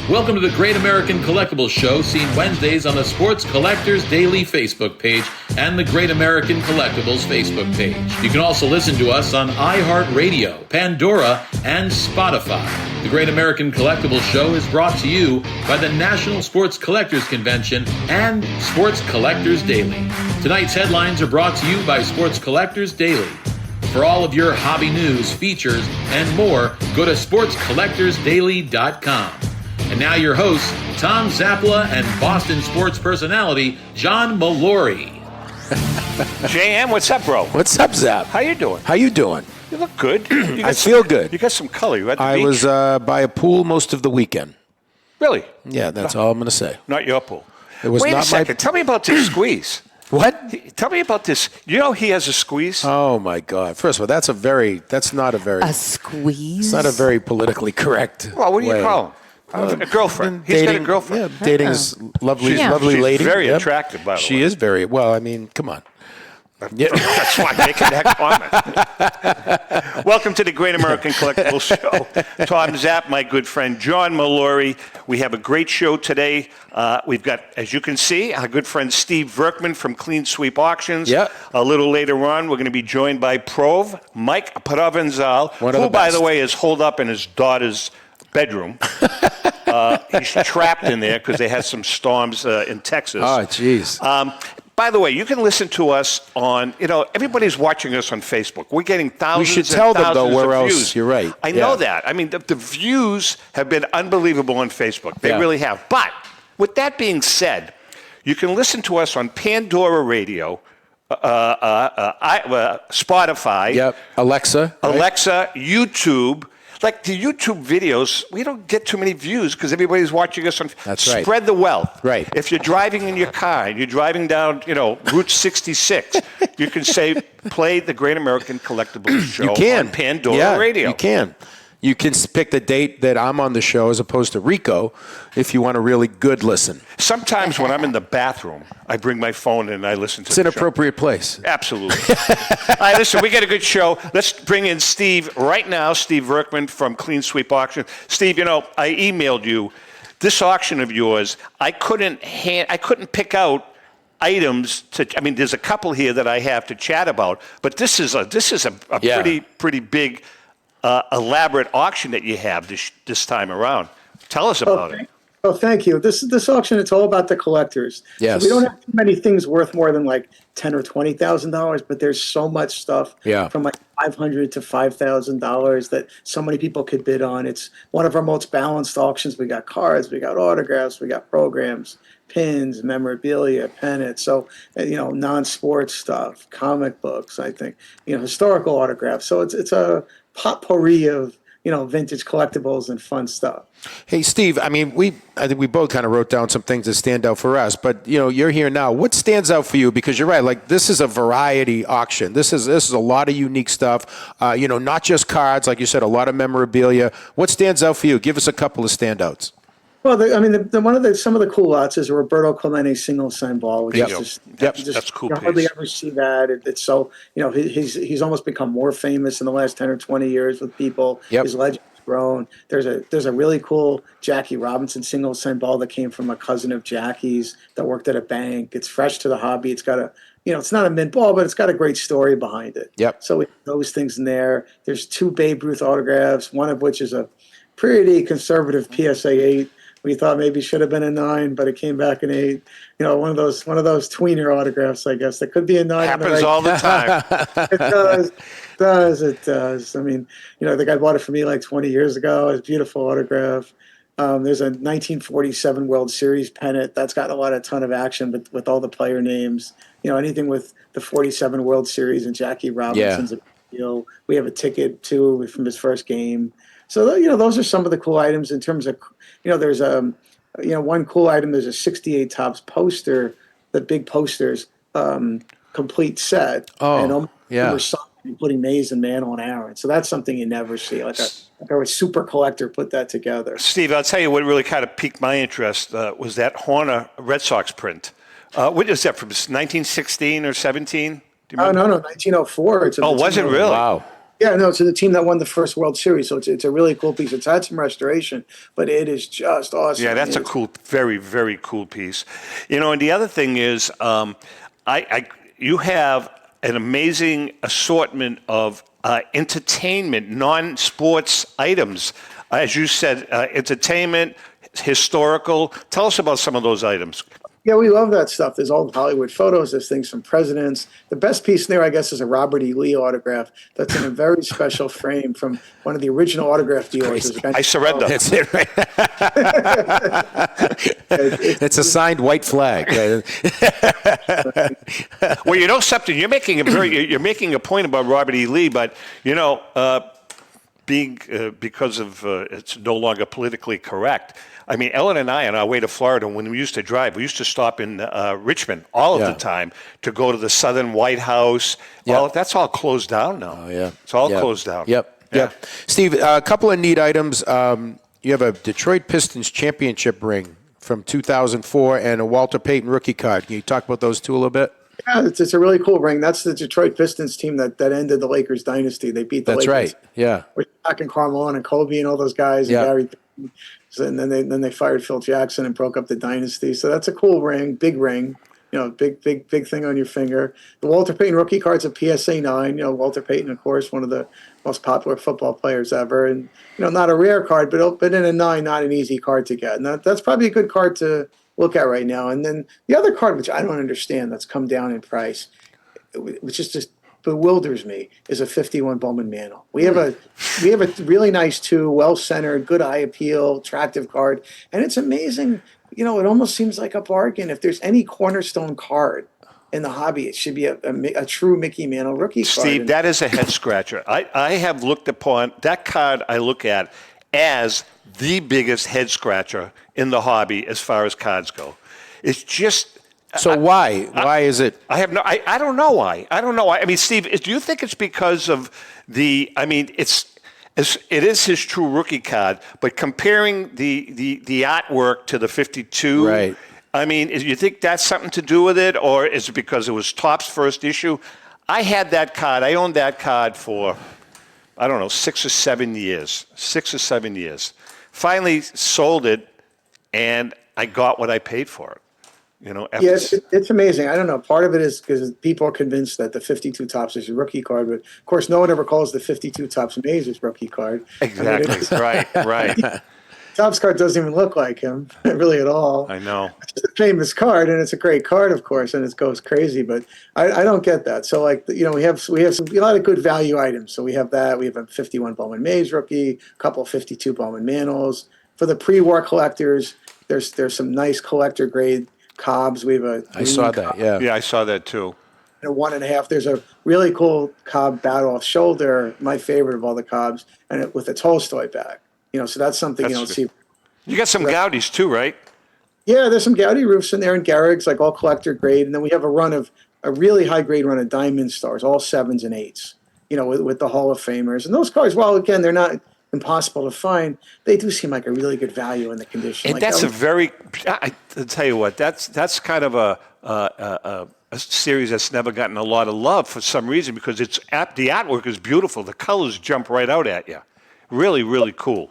Welcome to the Great American Collectibles Show, seen Wednesdays on the Sports Collectors Daily Facebook page and the Great American Collectibles Facebook page. You can also listen to us on iHeartRadio, Pandora, and Spotify. The Great American Collectibles Show is brought to you by the National Sports Collectors Convention and Sports Collectors Daily. Tonight's headlines are brought to you by Sports Collectors Daily. For all of your hobby news, features, and more, go to sportscollectorsdaily.com. And now your hosts, Tom Zappala and Boston sports personality, John Mallory. JM, what's up, bro? What's up, Zap? How you doing? How you doing? You look good. I feel good. You got some color. You at the I beach? was by a pool most of the weekend. Really? Yeah, that's all I'm going to say. Not your pool. It was Wait not a second. Tell me about this squeeze. What? Tell me about this. You know he has a squeeze? Oh, my God. First of all, that's not a very... A squeeze? It's not a very politically correct Well, what do you way. call him? A girlfriend. He's got a girlfriend. Yeah, dating this lovely She's lady. very Yep. attractive, by the way. She is very... Well, I mean, come on. Yeah. That's why I'm making that comment. Welcome to the Great American Collectibles Show. Tom Zapp, my good friend John Mallory. We have a great show today. We've got, as you can see, our good friend Steve Verkman from Clean Sweep Auctions. Yeah. A little later on, we're going to be joined by Mike Provenzale, who, by the way, is holed up in his daughter's bedroom. He's trapped in there because they had some storms in Texas. Oh, jeez. By the way, you can listen to us on, everybody's watching us on Facebook. We're getting thousands We should tell them, though, of where else. views. You're right. I know that. I mean, the views have been unbelievable on Facebook. They really have. But with that being said, you can listen to us on Pandora Radio, Spotify. Yep. Alexa. Right? Alexa, YouTube. Like the YouTube videos, we don't get too many views because everybody's watching us on. That's right. Spread the wealth. Right. If you're driving in your car and you're driving down, Route 66, you can play the Great American Collectibles Show on Pandora Radio. You can. You can pick the date that I'm on the show as opposed to Rico if you want a really good listen. Sometimes when I'm in the bathroom, I bring my phone in and I listen to It's an appropriate place. Absolutely. All right, listen, we got a good show. Let's bring in Steve right now, Steve Verkman from Clean Sweep Auction. Steve, I emailed you this auction of yours. I couldn't pick out items there's a couple here that I have to chat about, but this is a pretty big elaborate auction that you have this time around. Tell us about it. Oh, thank you. This auction, it's all about the collectors. Yes. So we don't have too many things worth more than like $10,000 or $20,000, but there's so much stuff from like $500 to $5,000 that so many people could bid on. It's one of our most balanced auctions. We got cards, we got autographs, we got programs, pins, memorabilia, pennants. So, non-sports stuff, comic books, I think, historical autographs. So it's a potpourri of, vintage collectibles and fun stuff. Hey, Steve, I think we both kind of wrote down some things that stand out for us, but, you're here now. What stands out for you? Because you're right, like this is a variety auction. This is a lot of unique stuff, not just cards, like you said, a lot of memorabilia. What stands out for you? Give us a couple of standouts. Well, some of the cool lots is a Roberto Clemente single sign ball, which is that's cool. You hardly ever see that. It's so he's almost become more famous in the last 10 or 20 years with people. Yep. His legend's grown. There's a really cool Jackie Robinson single sign ball that came from a cousin of Jackie's that worked at a bank. It's fresh to the hobby. It's got it's not a mint ball, but it's got a great story behind it. Yep. So we have those things in there. There's 2 Babe Ruth autographs, one of which is a pretty conservative PSA 8. We thought maybe should have been a 9, but it came back an 8. One of those tweener autographs, I guess. That could be a 9. Happens all the time. It does. I mean, the guy bought it for me like 20 years ago. It's a beautiful autograph. There's a 1947 World Series pennant. That's got a ton of action, but with all the player names. Anything with the 47 World Series and Jackie Robinson's a big deal. We have a ticket, too, from his first game. So, those are some of the cool items in terms of, there's one cool item. There's a 68 Topps poster, the big posters, complete set. Oh, We're putting Mays and Mantle and Aaron. So that's something you never see. Like a super collector put that together. Steve, I'll tell you what really kind of piqued my interest was that Horner Red Sox print. What is that, from 1916 or 17? Oh, no, 1904. Was it really? Wow. Yeah, no, it's the team that won the first World Series, so it's a really cool piece. It's had some restoration, but it is just awesome. Yeah, that's a cool, very, very cool piece. And the other thing is, you have an amazing assortment of entertainment, non-sports items. As you said, entertainment, historical. Tell us about some of those items. Yeah, we love that stuff. There's old Hollywood photos. There's things from presidents. The best piece in there, I guess, is a Robert E. Lee autograph that's in a very special frame from one of the original autograph dealers. I surrender. That's it, right? It's a signed white flag. Well, something. You're making a point about Robert E. Lee, but because of it's no longer politically correct. I mean, Ellen and I, on our way to Florida, when we used to drive, we used to stop in Richmond all of the time to go to the Southern White House. Well, that's all closed down now. Oh, yeah. It's all closed down. Yep. Steve, a couple of neat items. You have a Detroit Pistons championship ring from 2004 and a Walter Payton rookie card. Can you talk about those two a little bit? Yeah, it's a really cool ring. That's the Detroit Pistons team that ended the Lakers dynasty. They beat the Lakers. That's right. Yeah. With Shaq and Carmelo and Kobe and all those guys. Yeah. And Gary. And then they fired Phil Jackson and broke up the dynasty. So that's a cool ring, big ring. Big thing on your finger. The Walter Payton rookie card's a PSA 9. Walter Payton, of course, one of the most popular football players ever, and not a rare card, but in a 9, not an easy card to get. And that's probably a good card to look at right now. And then the other card, which I don't understand, that's come down in price, which is just bewilders me, is a 51 Bowman Mantle. We have a really nice well-centered, good eye appeal, attractive card, and it's amazing. It almost seems like a bargain. If there's any cornerstone card in the hobby, it should be a true Mickey Mantle rookie card. Steve, that is a head scratcher. I have looked upon that card. I look at as the biggest head scratcher in the hobby as far as cards go. It's just. So why? Why is it? I don't know why. I mean, Steve, do you think it's because of it is his true rookie card, but comparing the artwork to the 52, right? I mean, you think that's something to do with it, or is it because it was Topps first issue? I had that card. I owned that card for, I don't know, 6 or 7 years. 6 or 7 years. Finally sold it, and I got what I paid for it. Yes, it's amazing. I don't know. Part of it is because people are convinced that the 52 Topps is a rookie card, but of course, no one ever calls the 52 Topps Mazes rookie card. Exactly. Right. Topps card doesn't even look like him, really at all. I know. It's a famous card, and it's a great card, of course, and it goes crazy. But I don't get that. So, we have a lot of good value items. So we have that. We have a 51 Bowman Mays rookie, a couple of 52 Bowman Mantles. For the pre-war collectors, there's some nice collector grade Cobbs. We have I saw that. Yeah, I saw that too. A 1.5. There's a really cool Cobb battle off shoulder, my favorite of all the Cobbs, and with a Tolstoy back. So that's something you don't see. You got some Gaudis too, right? Yeah, there's some Gaudi roofs in there and Garrigs, like all collector grade, and then we have a really high grade run of Diamond Stars, all 7s and 8s. With the Hall of Famers, and those cards. While again, they're not impossible to find, they do seem like a really good value in the condition. And that's I'll tell you what, that's kind of a series that's never gotten a lot of love for some reason, because the artwork is beautiful. The colors jump right out at you. Really, really cool.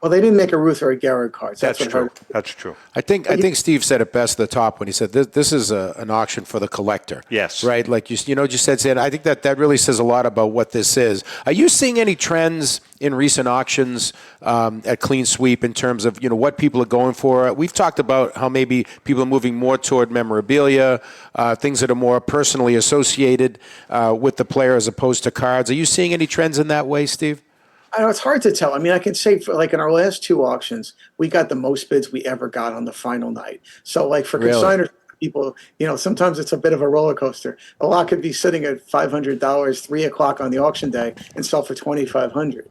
Well, they didn't make a Ruth or a Garrett card. That's true. That's true. I think Steve said it best at the top when he said this is an auction for the collector. Yes. Right? Like you just said, I think that really says a lot about what this is. Are you seeing any trends in recent auctions at Clean Sweep in terms of what people are going for? We've talked about how maybe people are moving more toward memorabilia, things that are more personally associated with the player as opposed to cards. Are you seeing any trends in that way, Steve? I know it's hard to tell. I mean, I can say in our last 2 auctions, we got the most bids we ever got on the final night. So for consigners, people, sometimes it's a bit of a roller coaster. A lot could be sitting at $500, 3:00 on the auction day, and sell for $2,500.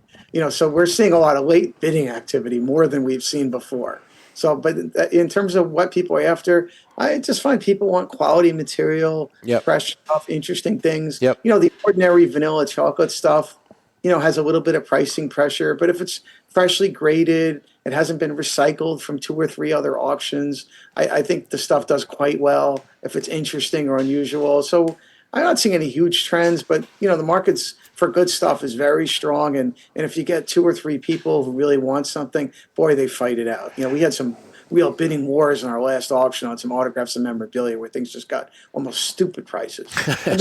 So we're seeing a lot of late bidding activity, more than we've seen before. So, but in terms of what people are after, I just find people want quality material, fresh stuff, interesting things. The ordinary vanilla chocolate stuff, has a little bit of pricing pressure, but if it's freshly graded, it hasn't been recycled from 2 or 3 other auctions, I think the stuff does quite well if it's interesting or unusual. So I'm not seeing any huge trends, but the market's for good stuff is very strong. And if you get 2 or 3 people who really want something, boy, they fight it out. We had some real bidding wars in our last auction on some autographs and memorabilia where things just got almost stupid prices. And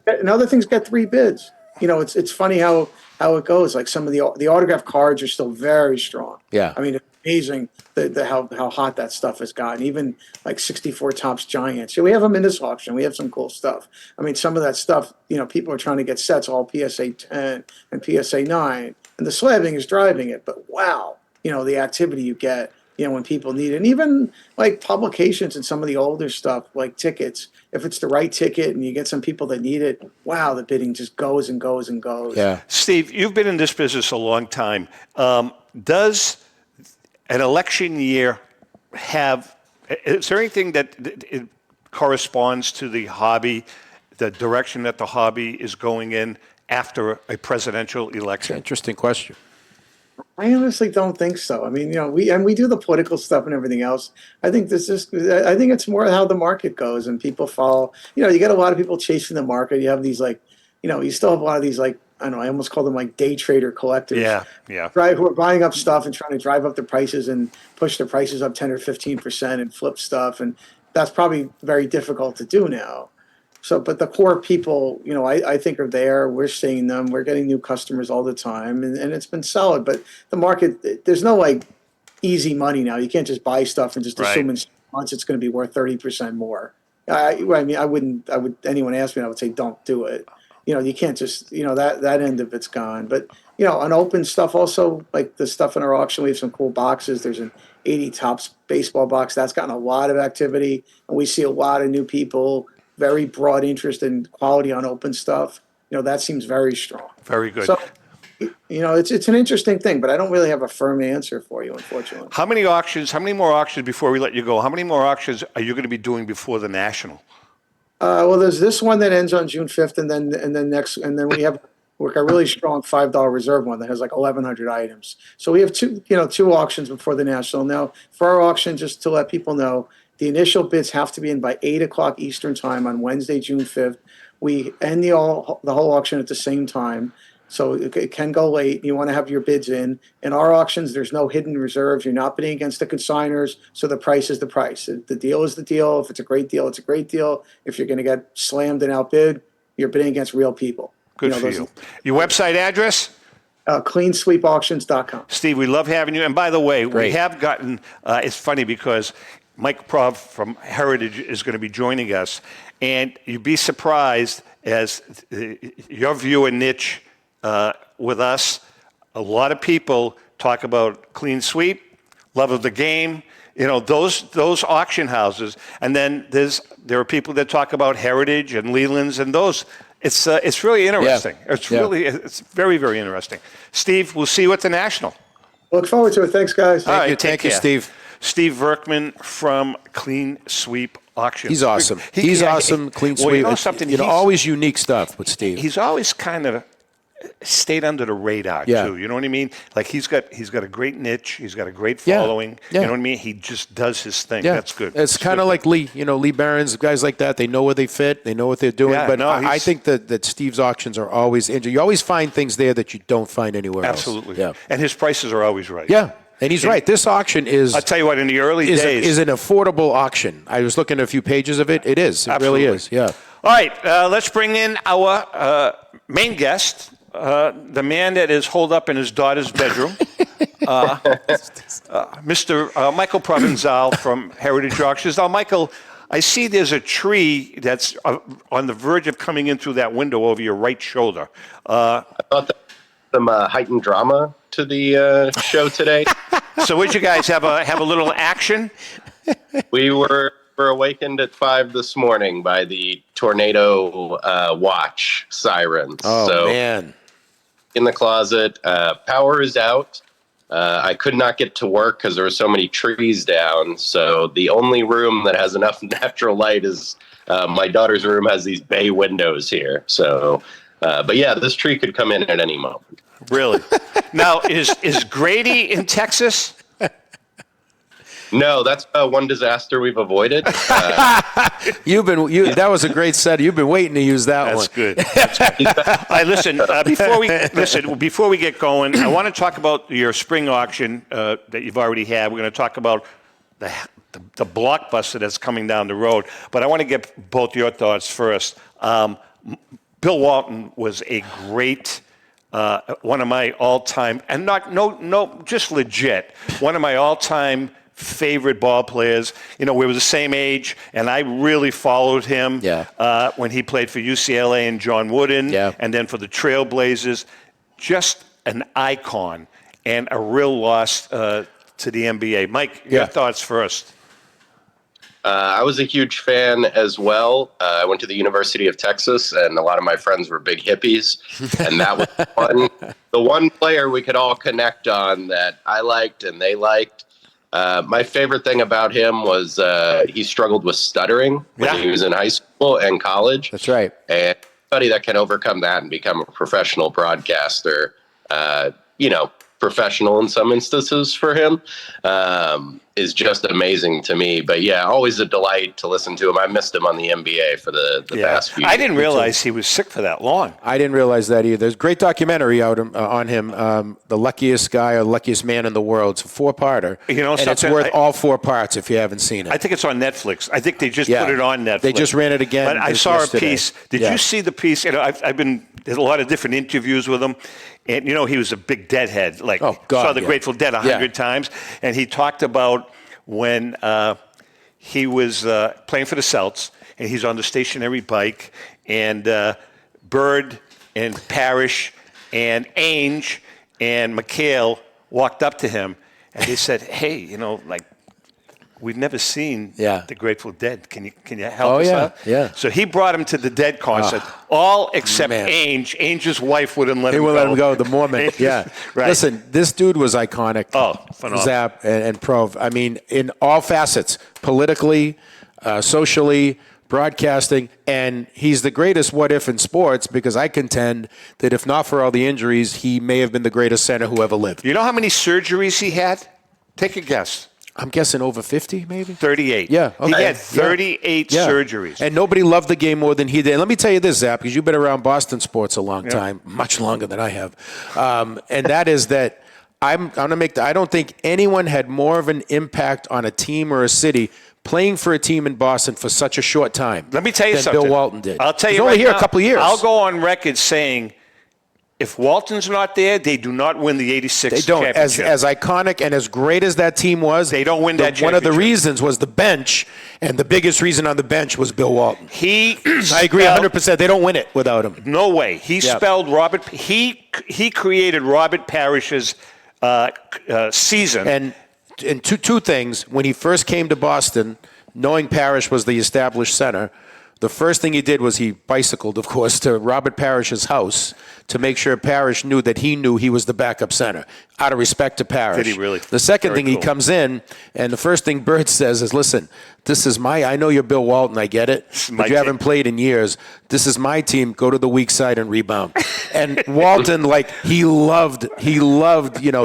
then other things get 3 bids. It's funny how it goes. Like some of the autograph cards are still very strong. Yeah. I mean, it's amazing how hot that stuff has gotten. Even like 64 Topps Giants. We have them in this auction. We have some cool stuff. I mean, some of that stuff, people are trying to get sets all PSA 10 and PSA 9, and the slabbing is driving it. But wow, the activity you get. When people need it. And even like publications and some of the older stuff, like tickets, if it's the right ticket and you get some people that need it, wow, the bidding just goes and goes and goes. Yeah. Steve, you've been in this business a long time. Does an election year is there anything that it corresponds to the hobby, the direction that the hobby is going in after a presidential election? Interesting question. I honestly don't think so. I mean, we do the political stuff and everything else. I think I think it's more how the market goes and people follow. You get a lot of people chasing the market. You have these you still have a lot of these I don't know. I almost call them like day trader collectors. Yeah. Right, who are buying up stuff and trying to drive up the prices and push the prices up 10 or 15% and flip stuff, and that's probably very difficult to do now. So, but the core people, I think are there. We're seeing them. We're getting new customers all the time, and it's been solid. But the market, there's no easy money now. You can't just buy stuff and just assume in 6 months it's going to be worth 30% more. I mean, anyone ask me, I would say don't do it. You can't just, that end of it's gone. But unopened stuff also, like the stuff in our auction, we have some cool boxes. There's an 80 Topps baseball box that's gotten a lot of activity, and we see a lot of new people. Very broad interest in quality unopened stuff. That seems very strong. Very good. So, it's an interesting thing, but I don't really have a firm answer for you, unfortunately. How many more auctions before we let you go? How many more auctions are you going to be doing before the National? Well, there's this one that ends on June 5th, and then we have a really strong $5 reserve one that has 1,100 items. So we have two auctions before the National. Now, for our auction, just to let people know, the initial bids have to be in by 8 o'clock Eastern time on Wednesday, June 5th. We end the whole auction at the same time, so it can go late. You want to have your bids in. In our auctions, there's no hidden reserves. You're not bidding against the consigners, so the price is the price. The deal is the deal. If it's a great deal, it's a great deal. If you're going to get slammed and outbid, you're bidding against real people. Good for you. Your website address? Cleansweepauctions.com. Steve, we love having you. And by the way, we have gotten, it's funny because Mike Prov from Heritage is going to be joining us, and you'd be surprised as your view and niche with us. A lot of people talk about clean sweep, love of the game, those auction houses, and then there are people that talk about Heritage and Leland's and those. It's really interesting. Yeah. It's very, very interesting. Steve, we'll see you at the National. Look forward to it. Thanks, guys. All right, Thank you, Steve. Steve Verkman from Clean Sweep Auctions. He's awesome. He's awesome. Clean Sweep. Something. Always unique stuff with Steve. He's always kind of stayed under the radar too. You know what I mean? Like he's got a great niche. He's got a great following. You know what I mean? He just does his thing. That's good. It's kind of like Lee. Lee Barron's, guys like that. They know where they fit. They know what they're doing. But I think that Steve's auctions are always interesting. You always find things there that you don't find anywhere else. Absolutely. Yeah. And his prices are always right. Yeah. And he's right. This auction is. I'll tell you what. In the early days, is an affordable auction. I was looking at a few pages of it. It is. It really is. Yeah. All right. Let's bring in our main guest, the man that is holed up in his daughter's bedroom, Mr. Michael Provenzale from Heritage Auctions. Now, Michael, I see there's a tree that's on the verge of coming in through that window over your right shoulder. I thought that some heightened drama to the show today. So would you guys have a little action? We were awakened at 5 this morning by the tornado watch sirens. Oh, man. In the closet, power is out. I could not get to work because there were so many trees down. So the only room that has enough natural light is my daughter's room has these bay windows here. So, but yeah, this tree could come in at any moment. Really? Now, is Grady in Texas? No, that's one disaster we've avoided. That was a great set. You've been waiting to use that one. That's good. All right, listen. Before we get going, I want to talk about your spring auction that you've already had. We're going to talk about the blockbuster that's coming down the road. But I want to get both your thoughts first. Bill Walton was a great. One of my all-time, and just legit, one of my all-time favorite ball players. We were the same age, and I really followed him when he played for UCLA and John Wooden, and then for the Trailblazers. Just an icon and a real loss to the NBA. Mike, your thoughts first. I was a huge fan as well. I went to the University of Texas, and a lot of my friends were big hippies, and that was fun. The one player we could all connect on that I liked and they liked. My favorite thing about him was he struggled with stuttering when he was in high school and college. That's right. And anybody that can overcome that and become a professional broadcaster, professional in some instances for him, is just amazing to me. But yeah, always a delight to listen to him. I missed him on the NBA for the past few years. I didn't realize he was sick for that long. I didn't realize that either. There's a great documentary out on him, The Luckiest Guy or Luckiest Man in the World. It's a 4-parter. And it's worth all 4 parts if you haven't seen it. I think it's on Netflix. I think they just put it on Netflix. They just ran it again. But I saw a piece. Did you see the piece? There's a lot of different interviews with him. And, he was a big Deadhead. Saw the Grateful Dead 100 times. And he talked about when he was playing for the Celts, and he's on the stationary bike, and Bird and Parrish and Ainge and McHale walked up to him, and they said, hey, we've never seen the Grateful Dead. Can you help us out? Yeah. So he brought him to the Dead concert, all except Ainge. Ainge's wife wouldn't let him go. He wouldn't let him go, the Mormon. Yeah. Right. Listen, this dude was iconic. Oh, phenomenal. Zap and Prov. I mean, in all facets, politically, socially, broadcasting, and he's the greatest what if in sports because I contend that if not for all the injuries, he may have been the greatest center who ever lived. You know how many surgeries he had? Take a guess. I'm guessing over 50, maybe? 38. Yeah. Okay. He had 38 surgeries. And nobody loved the game more than he did. And let me tell you this, Zap, because you've been around Boston sports a long time, much longer than I have. And that is that I'm going to make I don't think anyone had more of an impact on a team or a city playing for a team in Boston for such a short time. Let me tell you than something. Bill Walton did. I'll tell you He's right only here now, a couple of years. I'll go on record saying if Walton's not there, they do not win the 86 They don't. championship. As iconic and as great as that team was, they don't win that championship. One of the reasons was the bench, and the biggest reason on the bench was Bill Walton. I agree 100%. They don't win it without him. No way. He spelled Robert. He created Robert Parrish's season. And two things. When he first came to Boston, knowing Parrish was the established center, the first thing he did was he bicycled, of course, to Robert Parrish's house to make sure Parrish knew that he knew he was the backup center, out of respect to Parrish. Did he really? The second thing, he comes in, and the first thing Bird says is, listen, this is I know you're Bill Walton, I get it, but you haven't played in years. This is my team. Go to the weak side and rebound. And Walton, he loved,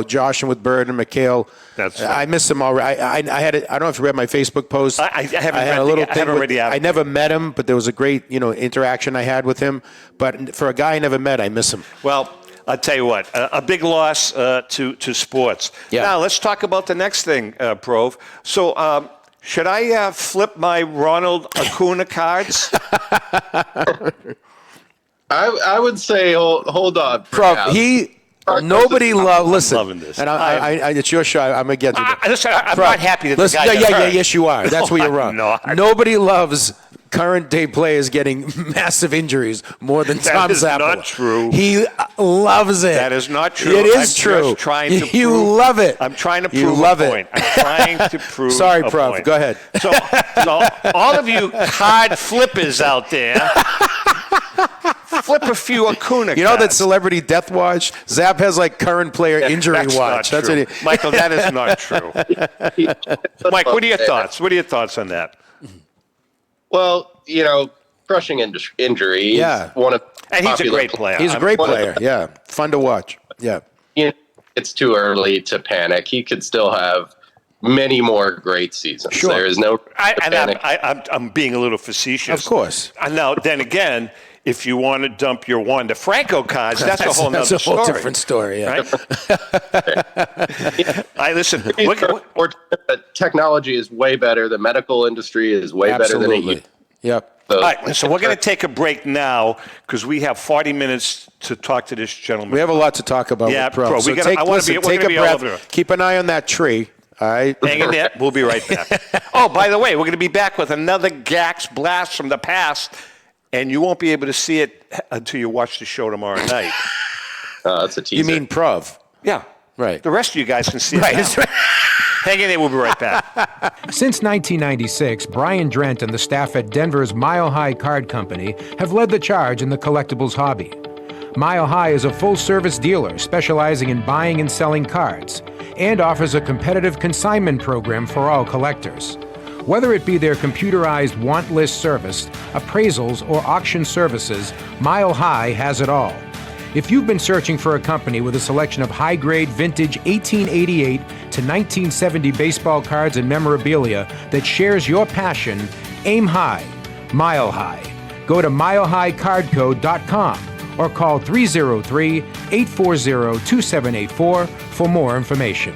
joshing with Bird and McHale. That's right. I miss him already. I don't know if you read my Facebook post. I haven't read the I never met him, but there was a great, interaction I had with him. But for a guy I never met, I miss him. Well, I'll tell you what, a big loss to sports. Yeah. Now, let's talk about the next thing, Prov. So, should I flip my Ronald Acuna cards? I would say hold on. Prov, nobody loved. Listen, I'm loving this. And it's your show. I'm gonna get to that. Listen, I'm not happy that the guy got hurt. Yes, you are. That's where you're wrong. No, nobody loves current day players getting massive injuries more than Tom Zappa. That is not true. He loves it. That is not true. It is true. Just trying to you prove, love it. I'm trying to prove you love a point. It. I'm trying to prove Sorry, a Prof. point. Go ahead. So all of you card flippers out there, flip a few Acuna cards. You know that Celebrity Death Watch? Zap has current player injury That's watch. Not true. Michael, that is not true. Mike, what are your thoughts? What are your thoughts on that? Well, crushing injury. Yeah. And he's a great player. He's a great player. Yeah. Fun to watch. Yeah. It's too early to panic. He could still have many more great seasons. Sure. There is no panic. I'm being a little facetious. Of course. Now, then again, if you want to dump your Juan DeFranco cards, that's a whole nother That's a whole story. different story, yeah. Right? Listen, Technology is way better. The medical industry is way better than it used. Yep. all right, so we're going to take a break now because we have 40 minutes to talk to this gentleman. We have a lot to talk about Yeah, with Pro. Pro, So we gotta- take, I wanna listen, be- we're take gonna a be all over breath. it. Keep an eye on that tree. All right. Hang in there. We'll be right back. Oh, by the way, we're going to be back with another Gax blast from the past, and you won't be able to see it until you watch the show tomorrow night. That's a teaser. You mean Prov? Yeah. Right. The rest of you guys can see it Right. now. That's right. Hang in there. We'll be right back. Since 1996, Brian Drent and the staff at Denver's Mile High Card Company have led the charge in the collectibles hobby. Mile High is a full-service dealer specializing in buying and selling cards and offers a competitive consignment program for all collectors. Whether it be their computerized want list service, appraisals, or auction services, Mile High has it all. If you've been searching for a company with a selection of high-grade vintage 1888 to 1970 baseball cards and memorabilia that shares your passion, aim high, Mile High. Go to milehighcardco.com or call 303-840-2784 for more information.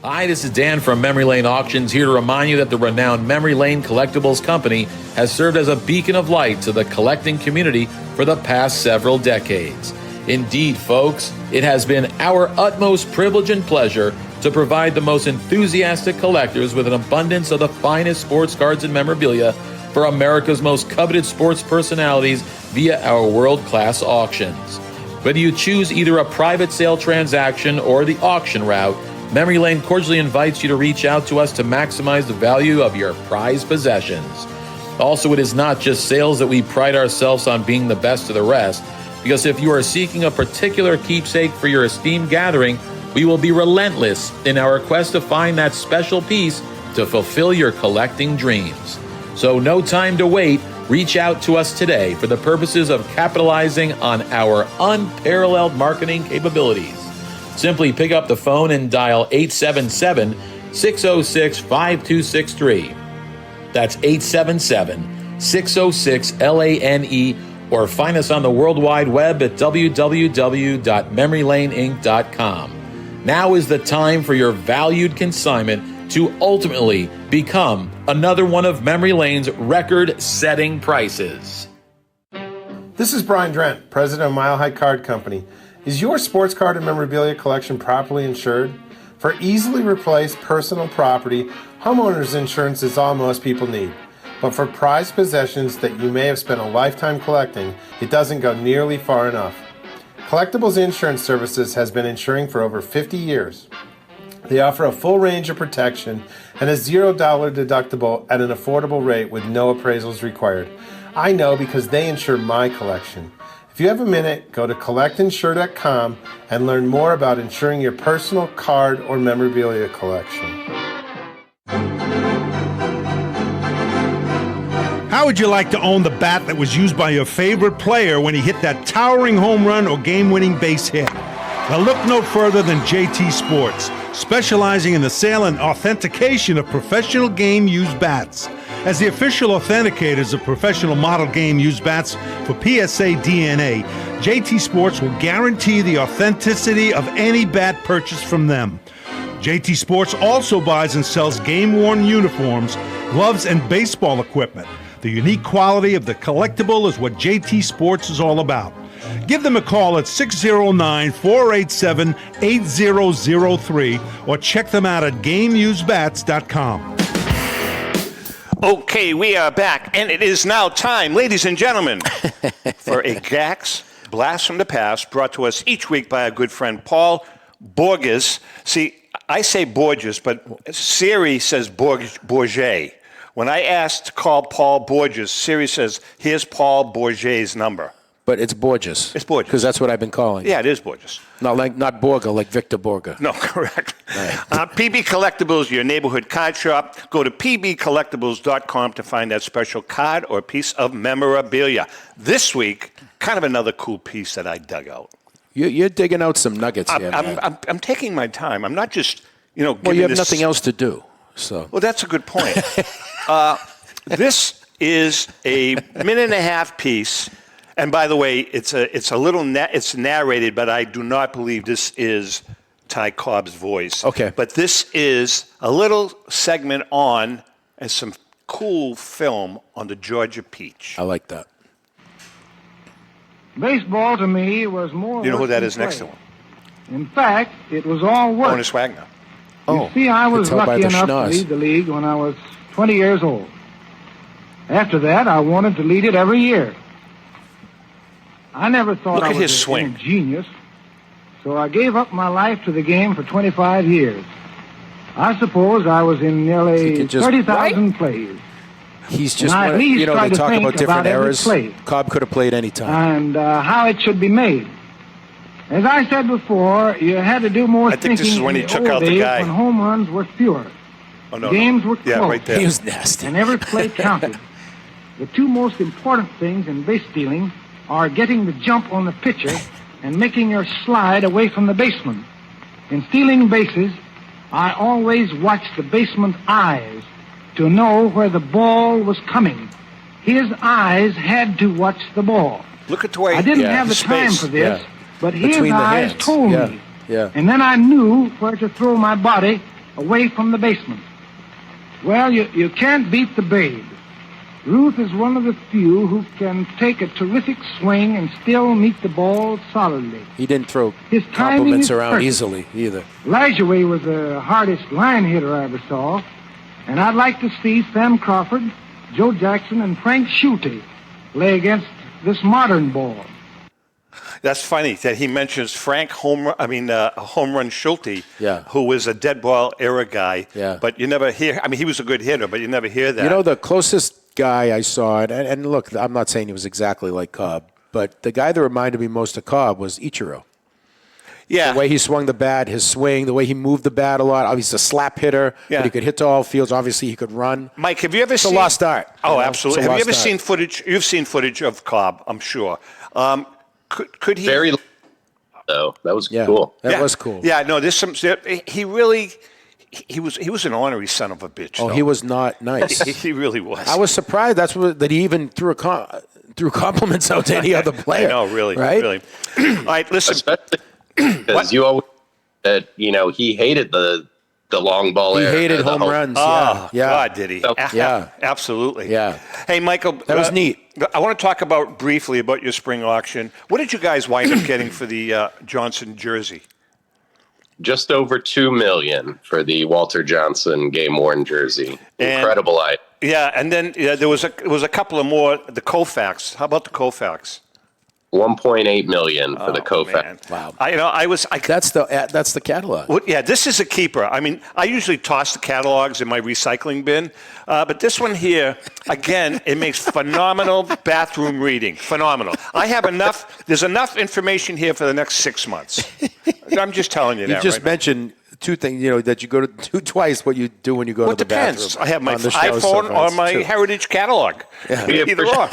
Hi, this is Dan from Memory Lane Auctions, here to remind you that the renowned Memory Lane Collectibles Company has served as a beacon of light to the collecting community for the past several decades. Indeed, folks, it has been our utmost privilege and pleasure to provide the most enthusiastic collectors with an abundance of the finest sports cards and memorabilia for America's most coveted sports personalities via our world-class auctions. Whether you choose either a private sale transaction or the auction route, Memory Lane cordially invites you to reach out to us to maximize the value of your prized possessions. Also, it is not just sales that we pride ourselves on being the best of the rest, because if you are seeking a particular keepsake for your esteemed gathering, we will be relentless in our quest to find that special piece to fulfill your collecting dreams. So no time to wait. Reach out to us today for the purposes of capitalizing on our unparalleled marketing capabilities. Simply pick up the phone and dial 877-606-5263. That's 877-606-LANE, or find us on the World Wide Web at www.memorylaneinc.com. Now is the time for your valued consignment to ultimately become another one of Memory Lane's record-setting prices. This is Brian Drent, president of Mile High Card Company. Is your sports card and memorabilia collection properly insured? For easily replaced personal property, homeowners insurance is all most people need. But for prized possessions that you may have spent a lifetime collecting, it doesn't go nearly far enough. Collectables Insurance Services has been insuring for over 50 years. They offer a full range of protection and a $0 deductible at an affordable rate with no appraisals required. I know because they insure my collection. If you have a minute, go to collectinsure.com and learn more about insuring your personal card or memorabilia collection. How would you like to own the bat that was used by your favorite player when he hit that towering home run or game-winning base hit? Well, look no further than JT Sports, specializing in the sale and authentication of professional game-used bats. As the official authenticators of professional model game-used bats for PSA DNA, JT Sports will guarantee the authenticity of any bat purchased from them. JT Sports also buys and sells game-worn uniforms, gloves, and baseball equipment. The unique quality of the collectible is what JT Sports is all about. Give them a call at 609-487-8003 or check them out at GameUseBats.com. Okay, we are back, and it is now time, ladies and gentlemen, for a Gax Blast from the Past, brought to us each week by our good friend Paul Borges. See, I say Borges, but Siri says Bourget. When I asked to call Paul Borges, Siri says, here's Paul Bourget's number. But it's Borges. It's Borges. Because that's what I've been calling. Yeah, it is Borges. Not Borga, like Victor Borga. No, correct. PB Collectibles, your neighborhood card shop. Go to pbcollectibles.com to find that special card or piece of memorabilia. This week, kind of another cool piece that I dug out. You're digging out some nuggets here, man. I'm taking my time. I'm not just Well, you have nothing else to do. So. Well, that's a good point. This is a minute and a half piece, and by the way, it's a little it's narrated, but I do not believe this is Ty Cobb's voice. Okay. But this is a little segment on and some cool film on the Georgia Peach. I like that. Baseball to me was more. You know who work that than is next to play. him? In fact, it was all work. Honus Wagner. You see, I was could tell by lucky the enough to schnoz. lead the league when I was 20 years old. After that, I wanted to lead it every year. I never thought Look I at was his swing. a genius, so I gave up my life to the game for 25 years. I suppose I was in He nearly could just- 30,000 plays. He's just, And I at least they try to talk think about different about every eras. play. Cobb could have played any time. And how it should be made. As I said before, you had to do more I think thinking this is when in he the took old out the days guy. when home runs were fewer. Oh, no. Games were Yeah, close. right there. He was nasty. And every play counted. The two most important things in base stealing are getting the jump on the pitcher and making your slide away from the baseman. In stealing bases, I always watched the baseman's eyes to know where the ball was coming. His eyes had to watch the ball. Look at the way I didn't Yeah, have the time space. for this, Yeah. but his Between the eyes hands. told Yeah, me. yeah. And then I knew where to throw my body away from the baseman. Well, you can't beat the babe. Ruth is one of the few who can take a terrific swing and still meet the ball solidly. He didn't throw His timing compliments is around perfect. easily either. Lajoie was the hardest line hitter I ever saw, and I'd like to see Sam Crawford, Joe Jackson, and Frank Schulte lay against this modern ball. That's funny that he mentions Frank home run Schulte, Yeah. who was a dead ball era guy. Yeah. But you never hear. I mean, he was a good hitter, but you never hear that. You know, the closest guy I saw, and look, I'm not saying he was exactly like Cobb, but the guy that reminded me most of Cobb was Ichiro. yeah. The way he swung the bat, his swing, the way he moved the bat a lot. He's a slap hitter, Yeah. but he could hit to all fields. Obviously, he could run. Mike, have you ever It's seen a lost art. Oh, you know? absolutely. It's a Have you lost ever art. seen footage? You've seen footage of Cobb, I'm sure. Could he? Very though. That was Yeah, cool. that was cool. Yeah, no, there's some. He really. He was an ornery son of a bitch. Oh, though. he was not nice. He really was. I was surprised that he even threw compliments out to any other player. I know, really, right? really. All right, listen. Especially because you always that he hated the long ball. He era, hated the home runs. Oh, yeah, God, did he? Yeah. Absolutely. Yeah. Hey, Michael. That was neat. I want to talk briefly about your spring auction. What did you guys wind up getting for the Johnson jersey? Just over $2 million for the Walter Johnson game worn jersey. Incredible item. Yeah, and then there was a couple of more. The Koufax. How about the Koufax? $1.8 million for the Koufax. Man. Wow. That's the catalog. Well, yeah, this is a keeper. I mean, I usually toss the catalogs in my recycling bin, but this one here, again, it makes phenomenal bathroom reading. Phenomenal. I have enough. There's enough information here for the next 6 months. I'm just telling you You that. just right now. mentioned two things, that you go to do twice what you do when you go Well, to it the depends. bathroom. I have my on the show, so iPhone or that's my true. Heritage catalog. Either or.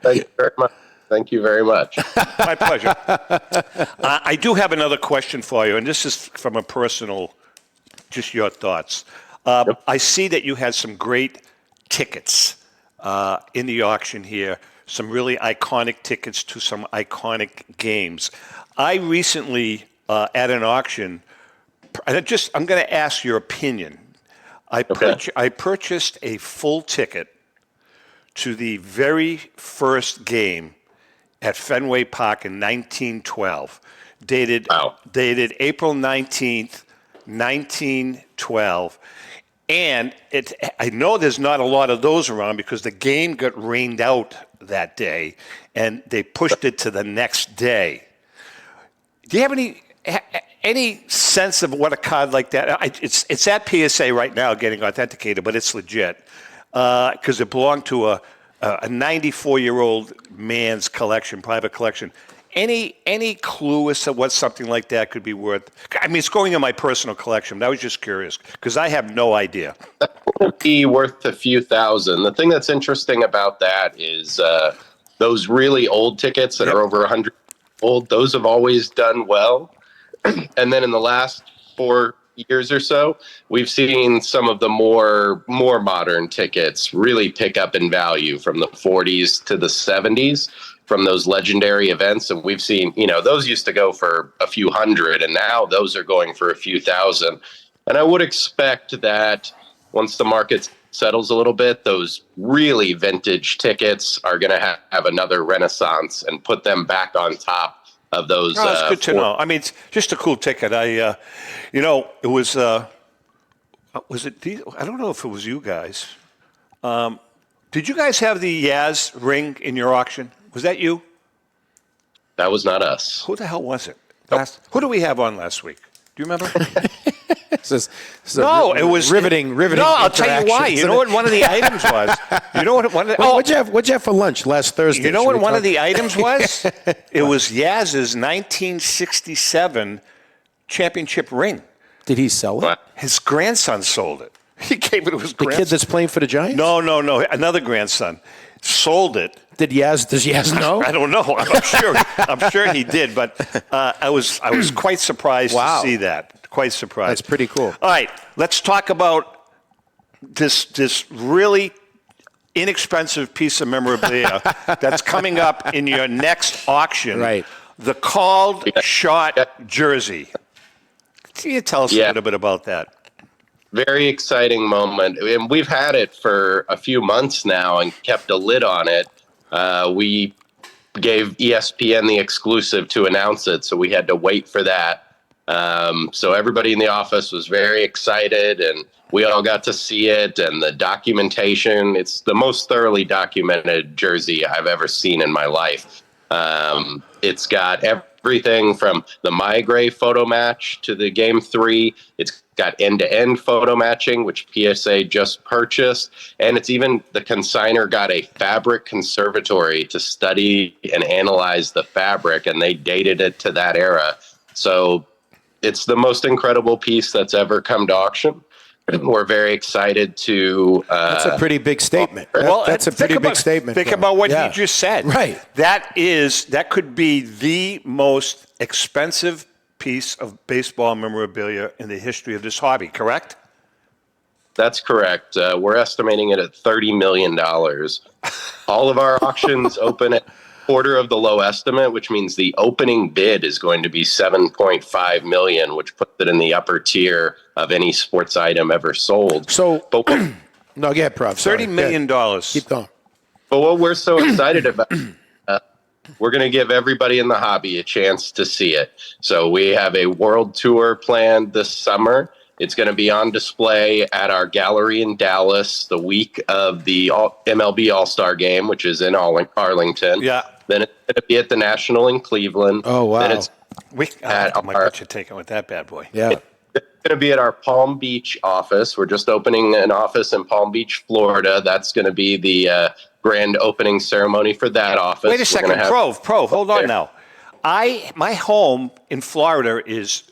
Thank you very much. Thank you very much. My pleasure. I do have another question for you, and this is from a personal, just your thoughts. I see that you had some great tickets in the auction here, some really iconic tickets to some iconic games. I recently, at an auction, I'm going to ask your opinion. I purchased a full ticket to the very first game at Fenway Park in 1912, dated April 19th, 1912. And I know there's not a lot of those around because the game got rained out that day, and they pushed it to the next day. Do you have any sense of what a card like that? It's at PSA right now getting authenticated, but it's legit because it belonged to a 94-year-old man's collection, private collection. Any clue as to what something like that could be worth? I mean, it's going in my personal collection, but I was just curious because I have no idea. That would be worth a few thousand. The thing that's interesting about that is those really old tickets that are over 100 old, those have always done well. And then in the last 4 years or so, we've seen some of the more modern tickets really pick up in value from the 40s to the 70s from those legendary events. And we've seen, those used to go for a few hundred, and now those are going for a few thousand. And I would expect that once the market settles a little bit, those really vintage tickets are going to have another renaissance and put them back on top of those. Oh, that's good to know. I mean, it's just a cool ticket. It was it? I don't know if it was you guys. Did you guys have the Yaz ring in your auction? Was that you? That was not us. Who the hell was it? Who do we have on last week? Do you remember? No, it was riveting. No, I'll tell you why. You know what one of the items was? You know what? What'd you have for lunch last Thursday? You know what one of the items was? It was Yaz's 1967 championship ring. Did he sell it? His grandson sold it. He gave it to his grandson. The kid that's playing for the Giants? No. Another grandson sold it. Does Yaz know? I don't know. I'm sure he did, but I was quite surprised to see that. Quite surprised. That's pretty cool. All right, let's talk about this really inexpensive piece of memorabilia that's coming up in your next auction. Right. The called shot jersey. Can you tell us a little bit about that? Very exciting moment. And we've had it for a few months now and kept a lid on it. We gave ESPN the exclusive to announce it, so we had to wait for that. So everybody in the office was very excited, and we all got to see it, and the documentation. It's the most thoroughly documented jersey I've ever seen in my life. It's got everything from the My Gray photo match to the Game 3. It's got end-to-end photo matching, which PSA just purchased. And it's even, the consignor got a fabric conservatory to study and analyze the fabric, and they dated it to that era. So it's the most incredible piece that's ever come to auction. We're very excited to. That's a pretty big statement. That's a pretty big statement. Think about what he just said. Right. That could be the most expensive piece of baseball memorabilia in the history of this hobby, correct? That's correct. We're estimating it at $30 million. All of our auctions open at quarter of the low estimate, which means the opening bid is going to be $7.5 million, which puts it in the upper tier of any sports item ever sold. So, no, go ahead, Prof. $30 million. Keep going. But what we're so excited about, we're going to give everybody in the hobby a chance to see it. So we have a world tour planned this summer. It's going to be on display at our gallery in Dallas the week of the MLB All-Star Game, which is in Arlington. Yeah. Then it's going to be at the National in Cleveland. Oh, wow. Then it's what you taking with that bad boy? Yeah. It's going to be at our Palm Beach office. We're just opening an office in Palm Beach, Florida. That's going to be the grand opening ceremony for that office. Wait a second, Prov, hold on now. My home in Florida is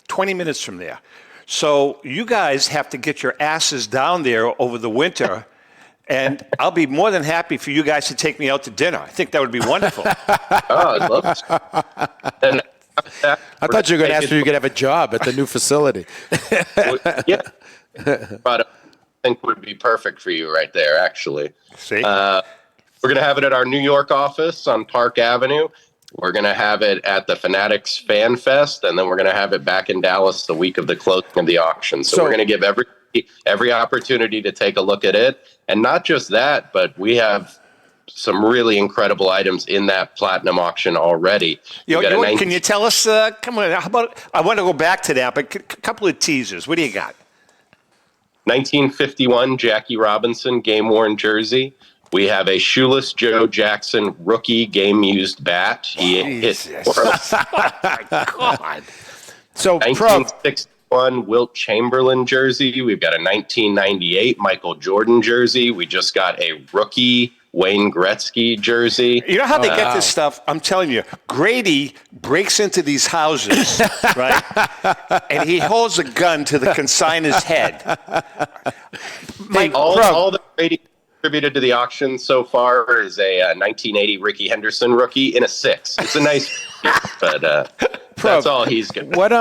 20 minutes from there. So you guys have to get your asses down there over the winter, and I'll be more than happy for you guys to take me out to dinner. I think that would be wonderful. I'd love to. And I thought you were going to ask if you could have a job at the new facility. Yeah. But I think would be perfect for you right there, actually. See? We're going to have it at our New York office on Park Avenue. We're going to have it at the Fanatics Fan Fest, and then we're going to have it back in Dallas the week of the closing of the auction. So we're going to give every opportunity to take a look at it. And not just that, but we have some really incredible items in that platinum auction already. Can you tell us, come on, how about, I want to go back to that, but a couple of teasers. What do you got? 1951 Jackie Robinson game-worn jersey. We have a Shoeless Joe Jackson rookie game-used bat. He hit for us. Oh, my God. So, 1961 Wilt Chamberlain jersey. We've got a 1998 Michael Jordan jersey. We just got a rookie Wayne Gretzky jersey. You know how they get this stuff? I'm telling you, Grady breaks into these houses, right? And he holds a gun to the consignor's head. All the Grady contributed to the auction so far is a 1980 Ricky Henderson rookie in a 6. It's a nice, but That's all he's got. What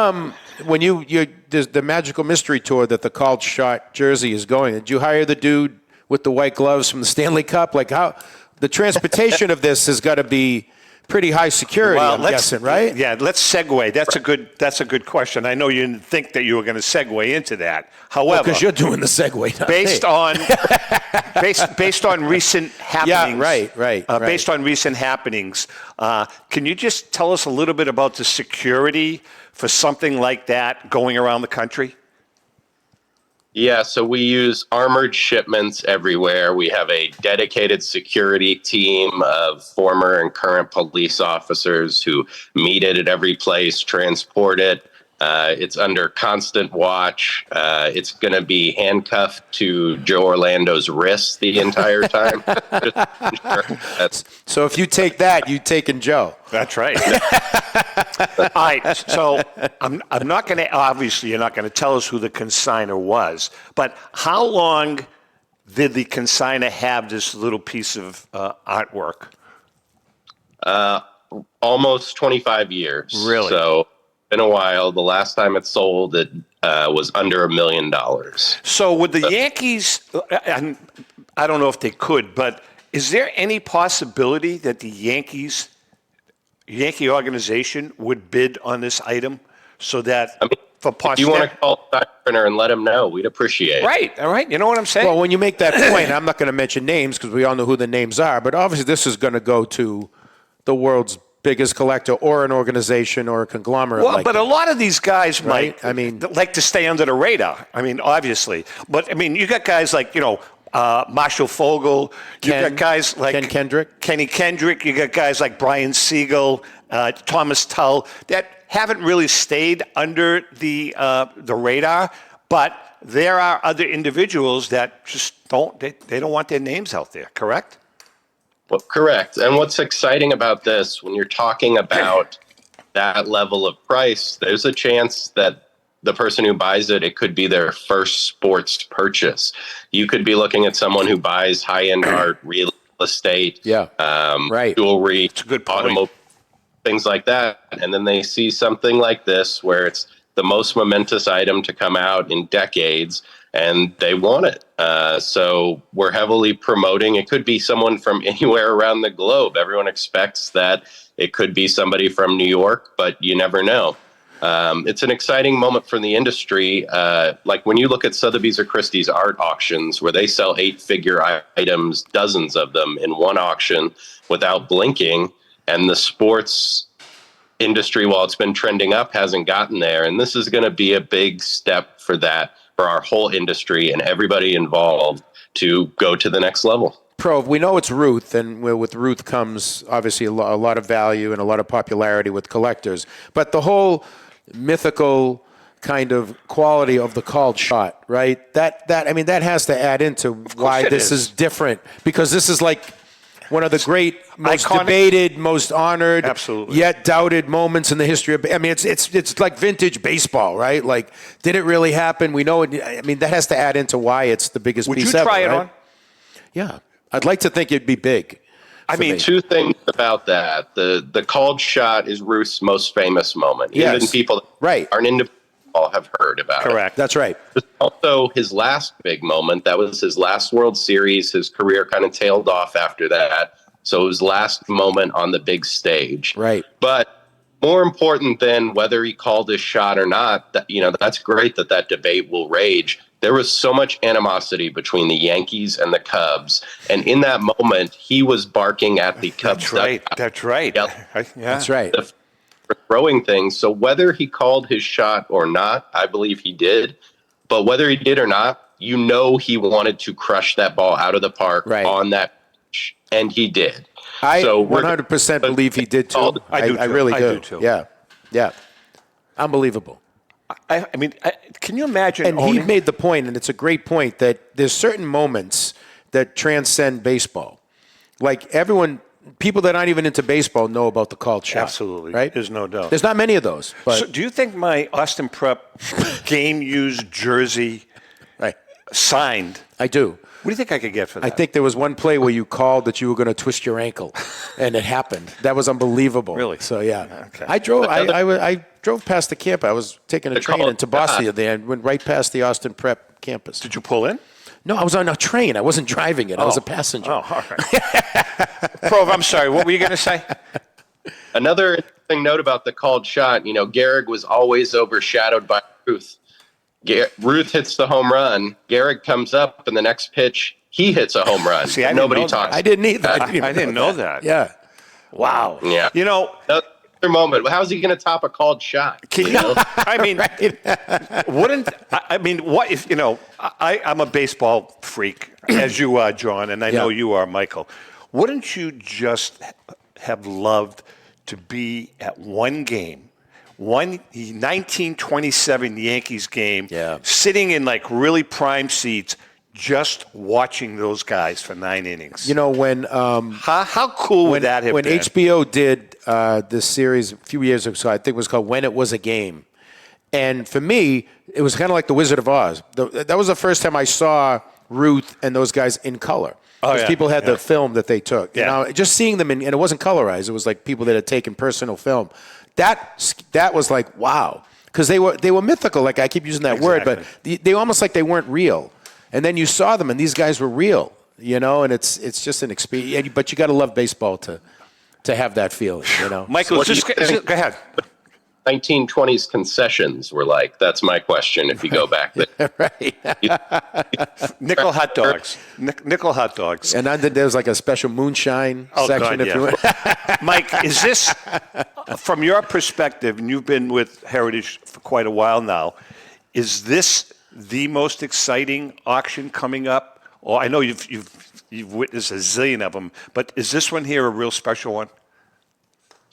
when you the Magical Mystery Tour that the Called Shot jersey is going, did you hire the dude with the white gloves from the Stanley Cup? Like how the transportation of this has got to be pretty high security, I'm guessing, right? Yeah, let's segue. That's a good question. I know you didn't think that you were going to segue into that. However, because you're doing the segue, not based me. on based on recent happenings. Yeah, right. Based on recent happenings, can you just tell us a little bit about the security for something like that going around the country? Yeah, so we use armored shipments everywhere. We have a dedicated security team of former and current police officers who meet it at every place, transport it. It's under constant watch. It's going to be handcuffed to Joe Orlando's wrist the entire time. So if you take that, you've taken Joe. That's right. All right. So I'm not going to, obviously, you're not going to tell us who the consignor was, but how long did the consignor have this little piece of artwork? Almost 25 years. Really? So been a while. The last time it sold, it was under $1 million. So would the Yankees, and I don't know if they could, but is there any possibility that the Yankee organization would bid on this item so that for if you want to call Steiner and let him know, we'd appreciate it. Right, all right. You know what I'm saying? Well, when you make that point, I'm not going to mention names because we all know who the names are, but obviously this is going to go to the world's biggest collector or an organization or a conglomerate. Well, like but that. a lot of these guys Right? might like to stay under the radar. I mean, obviously. But, I mean, you got guys like, Marshall Fogel. You got guys like Kenny Kendrick. You got guys like Brian Siegel, Thomas Tull that haven't really stayed under the radar. But there are other individuals that just don't want their names out there, correct? Well, correct. And what's exciting about this, when you're talking about that level of price, there's a chance that the person who buys it, it could be their first sports purchase. You could be looking at someone who buys high-end art, real estate, jewelry, it's a good point. automobile, things like that. And then they see something like this where it's the most momentous item to come out in decades, and they want it. So we're heavily promoting. It could be someone from anywhere around the globe. Everyone expects that it could be somebody from New York, but you never know. It's an exciting moment for the industry. Like when you look at Sotheby's or Christie's art auctions, where they sell 8-figure items, dozens of them in one auction without blinking, and the sports industry, while it's been trending up, hasn't gotten there. And this is going to be a big step for that, for our whole industry and everybody involved to go to the next level. Pro, we know it's Ruth, and with Ruth comes obviously a lot of value and a lot of popularity with collectors. But the whole mythical kind of quality of the Called Shot, right? That has to add into why this is different, because this is like one of the great, most iconic, debated, most honored, absolutely, yet doubted moments in the history of. I mean, it's like vintage baseball, right? Like, did it really happen? We know it. I mean, that has to add into why it's the biggest piece ever. Would you try it right? on? Yeah, I'd like to think it'd be big. I mean, two things about that. The Called Shot is Ruth's most famous moment. Yes. Even people that aren't into baseball have heard about it. Correct. That's right. Also, his last big moment, that was his last World Series. His career kind of tailed off after that. So it was last moment on the big stage. Right. But more important than whether he called his shot or not, that's great that debate will rage. There was so much animosity between the Yankees and the Cubs. And in that moment, he was barking at the Cubs. That's right. That's right. That's right. Throwing things. So whether he called his shot or not, I believe he did. But whether he did or not, he wanted to crush that ball out of the park on that pitch, and he did. I so 100% believe he did too. I really do. I do too. Yeah. Unbelievable. I mean, can you imagine? And he made the point, and it's a great point, that there's certain moments that transcend baseball. Like people that aren't even into baseball know about the Called Shot. Absolutely. Right? There's no doubt. There's not many of those. But So do you think my Austin Prep game used jersey signed. I do. What do you think I could get for that? I think there was one play where you called that you were going to twist your ankle, and it happened. That was unbelievable. Really? So yeah. Okay. I drove past the camp. I was taking a train into Boston the other day and went right past the Austin Prep campus. Did you pull in? No, I was on a train. I wasn't driving it. I was a passenger. Oh, all right. Prov, I'm sorry. What were you going to say? Another interesting note about the called shot, Gehrig was always overshadowed by Ruth. Ruth hits the home run. Gehrig comes up, and the next pitch, he hits a home run. See, nobody talks. I didn't either. I didn't know that. Yeah. Wow. Yeah. Another moment. How's he going to top a called shot? Can you? I mean, wouldn't I mean? What if I'm a baseball freak, as you are, John, and I know you are, Michael. Wouldn't you just have loved to be at one game? 1927 Yankees game, sitting in like really prime seats, just watching those guys for 9 innings. When how cool would that have when been? HBO did this series a few years ago, I think it was called When It Was a Game, and for me, it was kind of like The Wizard of Oz. That was the first time I saw Ruth and those guys in color. Because people had the film that they took. Just seeing them and it wasn't colorized. It was like people that had taken personal film. That was like, wow. Because they were mythical. Like I keep using that word, but they almost like they weren't real. And then you saw them, and these guys were real. And it's just an experience. But you got to love baseball to have that feeling. Michael, go ahead. 1920s concessions were like. That's my question. If you go back there, right? Nickel hot dogs. Nickel hot dogs. And then there's like a special moonshine section. God, Mike, is this from your perspective? And you've been with Heritage for quite a while now. Is this the most exciting auction coming up? Or I know you've witnessed a zillion of them, but is this one here a real special one?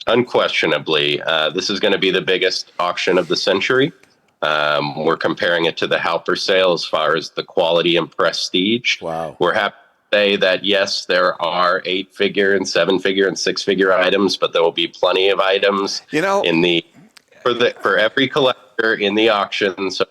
Unquestionably, this is going to be the biggest auction of the century. We're comparing it to the Halper sale as far as the quality and prestige. Wow. We're happy to say that, yes, there are 8-figure and 7-figure and 6-figure items, but there will be plenty of items for every collector in the auction. So,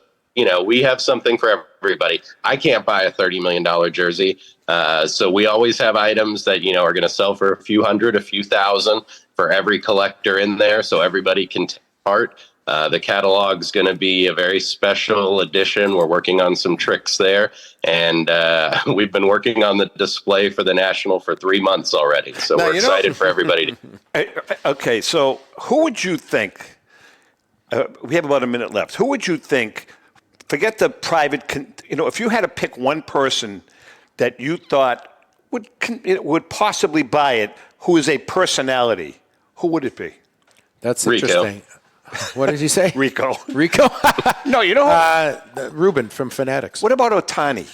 we have something for everybody. I can't buy a $30 million jersey. So we always have items that, are going to sell for a few hundred, a few thousand for every collector in there. So everybody can take part. The catalog's going to be a very special edition. We're working on some tricks there. And we've been working on the display for the National for 3 months already. So we're excited for everybody to. Okay, so who would you think, we have about a minute left, who would you think, forget the private, if you had to pick one person that you thought would possibly buy it, who is a personality, who would it be? That's interesting. What did you say? Rico. No, Ruben from Fanatics. What about Ohtani?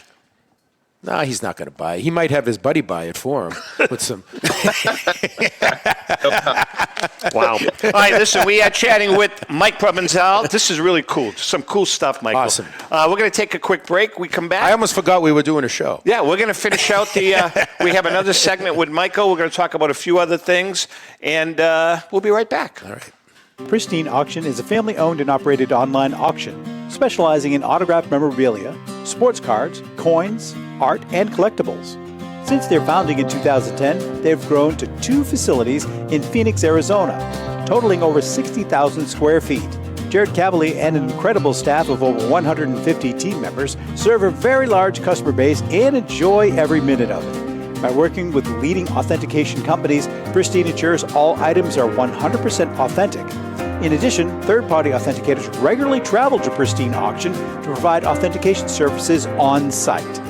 No, he's not going to buy it. He might have his buddy buy it for him with some. Wow. All right, listen, we are chatting with Mike Provenzale. This is really cool. Some cool stuff, Michael. Awesome. We're going to take a quick break. We come back. I almost forgot we were doing a show. Yeah, we're going to finish out we have another segment with Michael. We're going to talk about a few other things, and we'll be right back. All right. Pristine Auction is a family-owned and operated online auction specializing in autographed memorabilia, sports cards, coins, art, and collectibles. Since their founding in 2010, they've grown to 2 facilities in Phoenix, Arizona, totaling over 60,000 square feet. Jared Cavalier and an incredible staff of over 150 team members serve a very large customer base and enjoy every minute of it. By working with leading authentication companies, Pristine ensures all items are 100% authentic. In addition, third-party authenticators regularly travel to Pristine Auction to provide authentication services on site.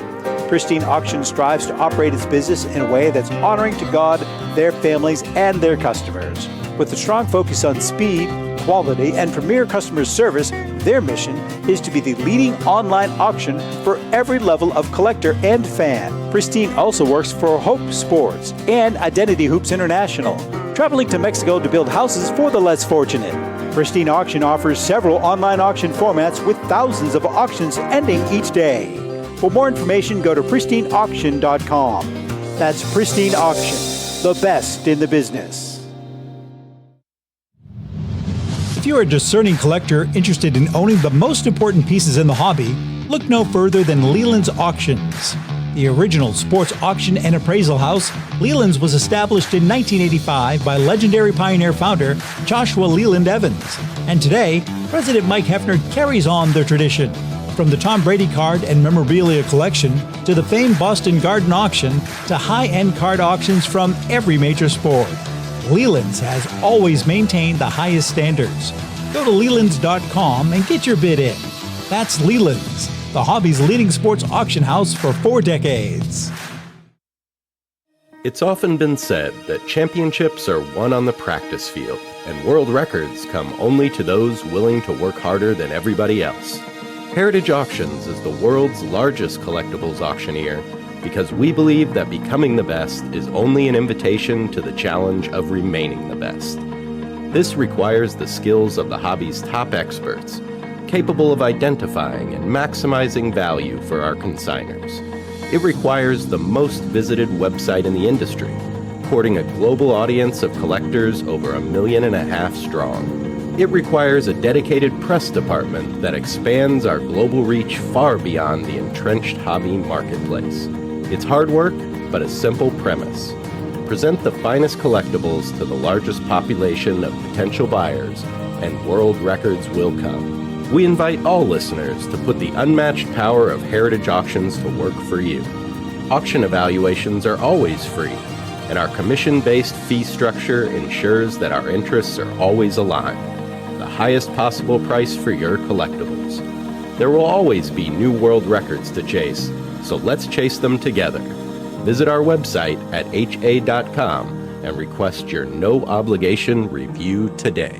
Pristine Auction strives to operate its business in a way that's honoring to God, their families, and their customers. With a strong focus on speed, quality, and premier customer service, their mission is to be the leading online auction for every level of collector and fan. Pristine also works for Hope Sports and Identity Hoops International, traveling to Mexico to build houses for the less fortunate. Pristine Auction offers several online auction formats with thousands of auctions ending each day. For more information, go to pristineauction.com. That's Pristine Auction, the best in the business. If you're a discerning collector interested in owning the most important pieces in the hobby, Look no further than Leland's Auctions. The original sports auction and appraisal house, Leland's was established in 1985 by legendary Pioneer founder Joshua Leland Evans. And today, President Mike Hefner carries on their tradition. From the Tom Brady card and memorabilia collection to the famed Boston Garden auction to high-end card auctions from every major sport, Leland's has always maintained the highest standards. Go to Lelands.com and get your bid in. That's Leland's, the hobby's leading sports auction house for 4 decades. It's often been said that championships are won on the practice field, and world records come only to those willing to work harder than everybody else. Heritage Auctions is the world's largest collectibles auctioneer because we believe that becoming the best is only an invitation to the challenge of remaining the best. This requires the skills of the hobby's top experts, capable of identifying and maximizing value for our consigners. It requires the most visited website in the industry, courting a global audience of collectors over 1.5 million strong. It requires a dedicated press department that expands our global reach far beyond the entrenched hobby marketplace. It's hard work, but a simple premise. Present the finest collectibles to the largest population of potential buyers, and world records will come. We invite all listeners to put the unmatched power of Heritage Auctions to work for you. Auction evaluations are always free, and our commission-based fee structure ensures that our interests are always aligned. The highest possible price for your collectibles. There will always be new world records to chase, so let's chase them together. Visit our website at ha.com and request your no-obligation review today.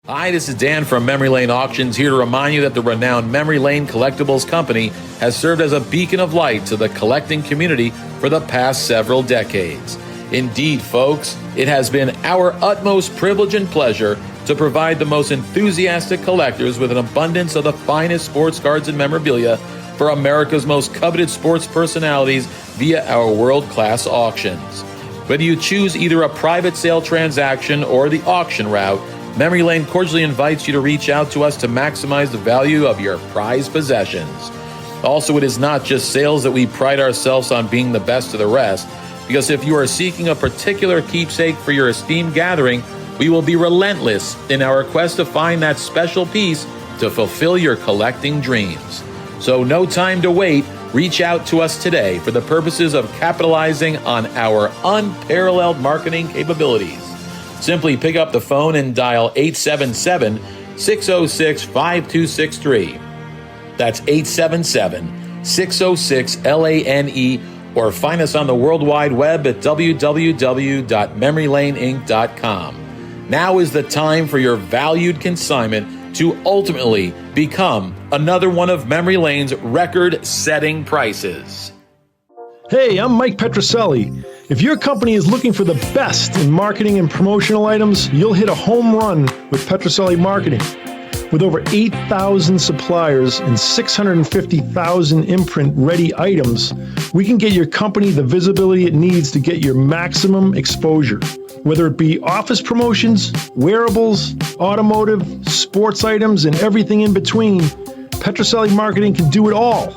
Hi, this is Dan from Memory Lane Auctions, here to remind you that the renowned Memory Lane Collectibles Company has served as a beacon of light to the collecting community for the past several decades. Indeed, folks, it has been our utmost privilege and pleasure to provide the most enthusiastic collectors with an abundance of the finest sports cards and memorabilia for America's most coveted sports personalities via our world-class auctions. Whether you choose either a private sale transaction or the auction route, Memory Lane cordially invites you to reach out to us to maximize the value of your prized possessions. Also, it is not just sales that we pride ourselves on being the best of the rest, because if you are seeking a particular keepsake for your esteemed gathering, we will be relentless in our quest to find that special piece to fulfill your collecting dreams. So no time to wait. Reach out to us today for the purposes of capitalizing on our unparalleled marketing capabilities. Simply pick up the phone and dial 877-606-5263. That's 877-606-LANE, or find us on the World Wide Web at www.memorylaneinc.com. Now is the time for your valued consignment to ultimately become another one of Memory Lane's record-setting prices. Hey, I'm Mike Petroselli. If your company is looking for the best in marketing and promotional items, you'll hit a home run with Petroselli Marketing. With over 8,000 suppliers and 650,000 imprint-ready items, we can get your company the visibility it needs to get your maximum exposure. Whether it be office promotions, wearables, automotive, sports items, and everything in between, Petroselli Marketing can do it all.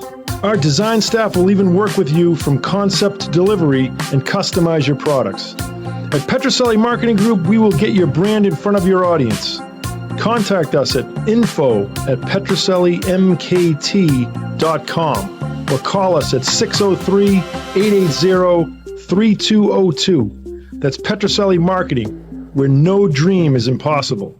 Our design staff will even work with you from concept to delivery and customize your products. At Petroselli Marketing Group, we will get your brand in front of your audience. Contact us at info@petrosellimkt.com or call us at 603-880-3202. That's Petroselli Marketing, where no dream is impossible.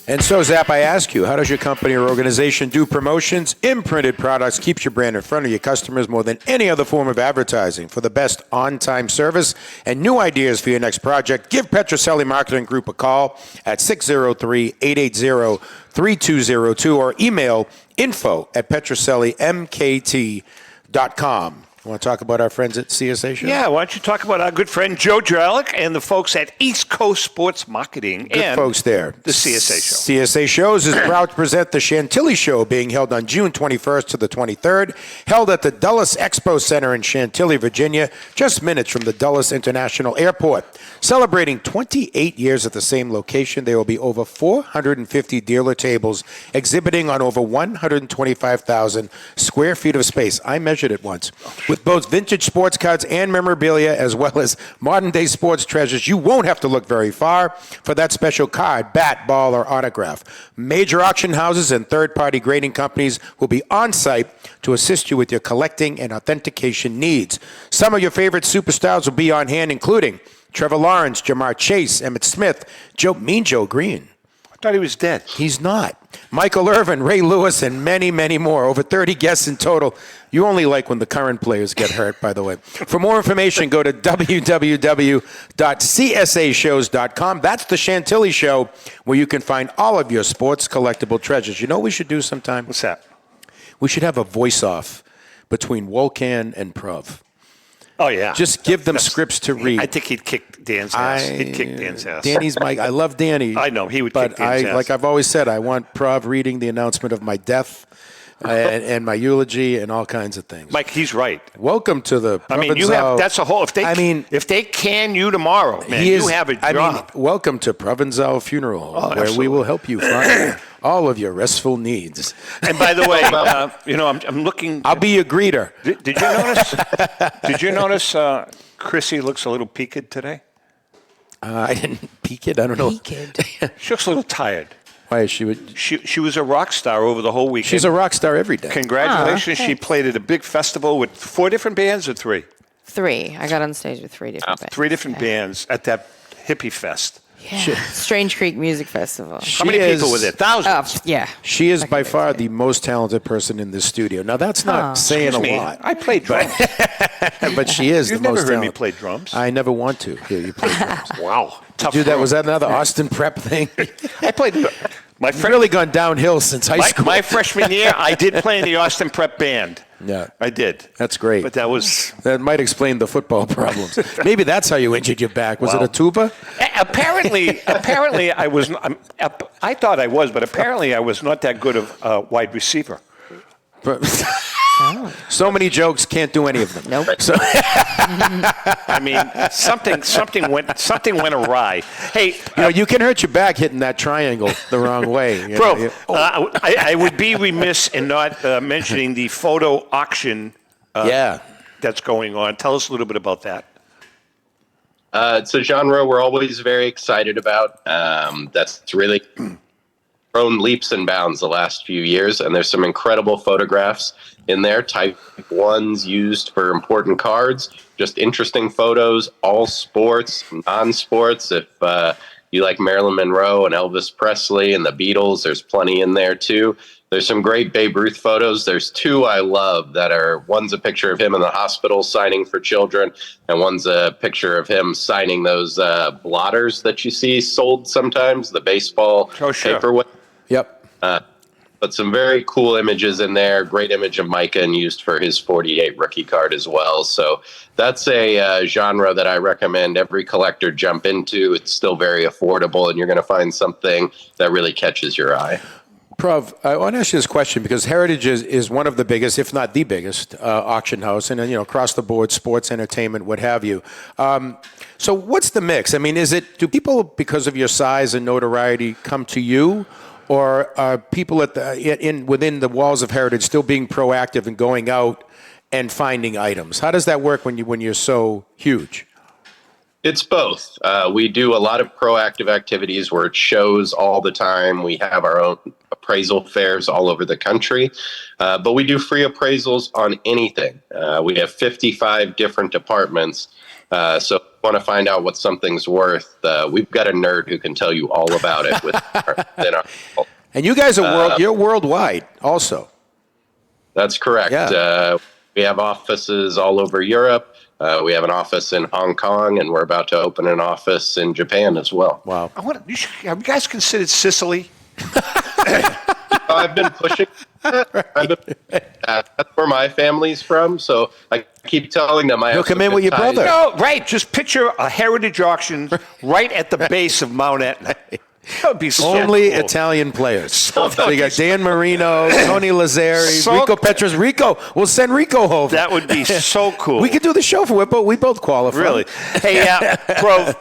And so, Zap, I ask you, how does your company or organization do promotions? Imprinted products keeps your brand in front of your customers more than any other form of advertising. For the best on-time service and new ideas for your next project, give Petroselli Marketing Group a call at 603-880-3202 or email info@petrosellimkt.com. Want to talk about our friends at CSA Show? Yeah, why don't you talk about our good friend Joe Drellick and the folks at East Coast Sports Marketing Good folks there. The CSA Show. CSA Shows is proud to present the Chantilly Show, being held on June 21st to the 23rd, held at the Dulles Expo Center in Chantilly, Virginia, just minutes from the Dulles International Airport. Celebrating 28 years at the same location, there will be over 450 dealer tables exhibiting on over 125,000 square feet of space. I measured it once. With both vintage sports cards and memorabilia, as well as modern-day sports treasures, you won't have to look very far for that special card, bat, ball, or autograph. Major auction houses and third-party grading companies will be on-site to assist you with your collecting and authentication needs. Some of your favorite superstars will be on hand, including Trevor Lawrence, Jamar Chase, Emmitt Smith, Mean Joe Green. I thought he was dead. He's not. Michael Irvin, Ray Lewis, and many, many more. Over 30 guests in total. You only like when the current players get hurt, by the way. For more information, go to www.csashows.com. That's the Chantilly Show, where you can find all of your sports collectible treasures. You know what we should do sometime? What's that? We should have a voice-off between Wolcan and Prov. Oh, yeah. Just give them scripts to read. I think he'd kick Dan's ass. He'd kick Dan's ass. Danny's I love Danny. I know, he would kick Dan's ass. Like I've always said, I want Prov reading the announcement of my death and my eulogy and all kinds of things. Mike, he's right. Welcome to the I mean, you have, that's a whole, if they can you tomorrow, man, you have a job. Welcome to Provenzale Funeral, where we will help you find all of your restful needs. And by the way, I'm looking. I'll be your greeter. Did you notice? Did you notice Chrissy looks a little peaked today? I didn't peak it. I don't know. She looks a little tired. Why is she? She was a rock star over the whole weekend. She's a rock star every day. Congratulations. She played at a big festival with 4 different bands or 3? 3. I got on stage with 3 different bands. 3 different bands at that hippie fest. Yeah. Strange Creek Music Festival. How many people were there? Thousands. Yeah. She is by far the most talented person in this studio. Now, that's not saying a lot. I played drums. But she is the most talented. You've never heard me play drums. I never want to hear you play drums. Wow. Tough dude, was that another Austin Prep thing? I played. It's really gone downhill since high school. My freshman year, I did play in the Austin Prep band. Yeah. I did. That's great. But that might explain the football problems. Maybe that's how you injured your back. Was it a tuba? Apparently I was. I thought I was, but apparently I was not that good of a wide receiver. So many jokes, can't do any of them. Nope. So I mean, something went awry. Hey, you can hurt your back hitting that triangle the wrong way. Bro, I would be remiss in not mentioning the photo auction that's going on. Tell us a little bit about that. It's a genre we're always very excited about. That's really grown leaps and bounds the last few years, and there's some incredible photographs in there, type 1s used for important cards, just interesting photos, all sports, non-sports. If you like Marilyn Monroe and Elvis Presley and the Beatles, there's plenty in there too. There's some great Babe Ruth photos. There's 2 I love that are, one's a picture of him in the hospital signing for children, and one's a picture of him signing those blotters that you see sold sometimes, the baseball paperweight. Yep. But some very cool images in there. Great image of Micah and used for his 48 rookie card as well. So that's a genre that I recommend every collector jump into. It's still very affordable, and you're going to find something that really catches your eye. Prov, I want to ask you this question because Heritage is one of the biggest, if not the biggest, auction house, and across the board, sports, entertainment, what have you. So what's the mix? I mean, do people, because of your size and notoriety, come to you? Or are people within the walls of Heritage still being proactive and going out and finding items? How does that work when you're so huge? It's both. We do a lot of proactive activities where it shows all the time. We have our own appraisal fairs all over the country, but we do free appraisals on anything. We have 55 different departments. So if you want to find out what something's worth, we've got a nerd who can tell you all about it. And you guys are you're worldwide also. That's correct. Yeah. We have offices all over Europe. We have an office in Hong Kong, and we're about to open an office in Japan as well. Wow. Have you guys considered Sicily? I've been pushing that. That's where my family's from, so I keep telling them You'll come in with your brother. No, right. Just picture a heritage auction right at the base of Mount Etna. That would be so Only cool. Italian players. So So you got Dan Marino, Tony Lazzari, So Rico Petras. Rico, we'll send Rico over. That would be so cool. We could do the show for it, but we both qualify. Really? Hey, Pro,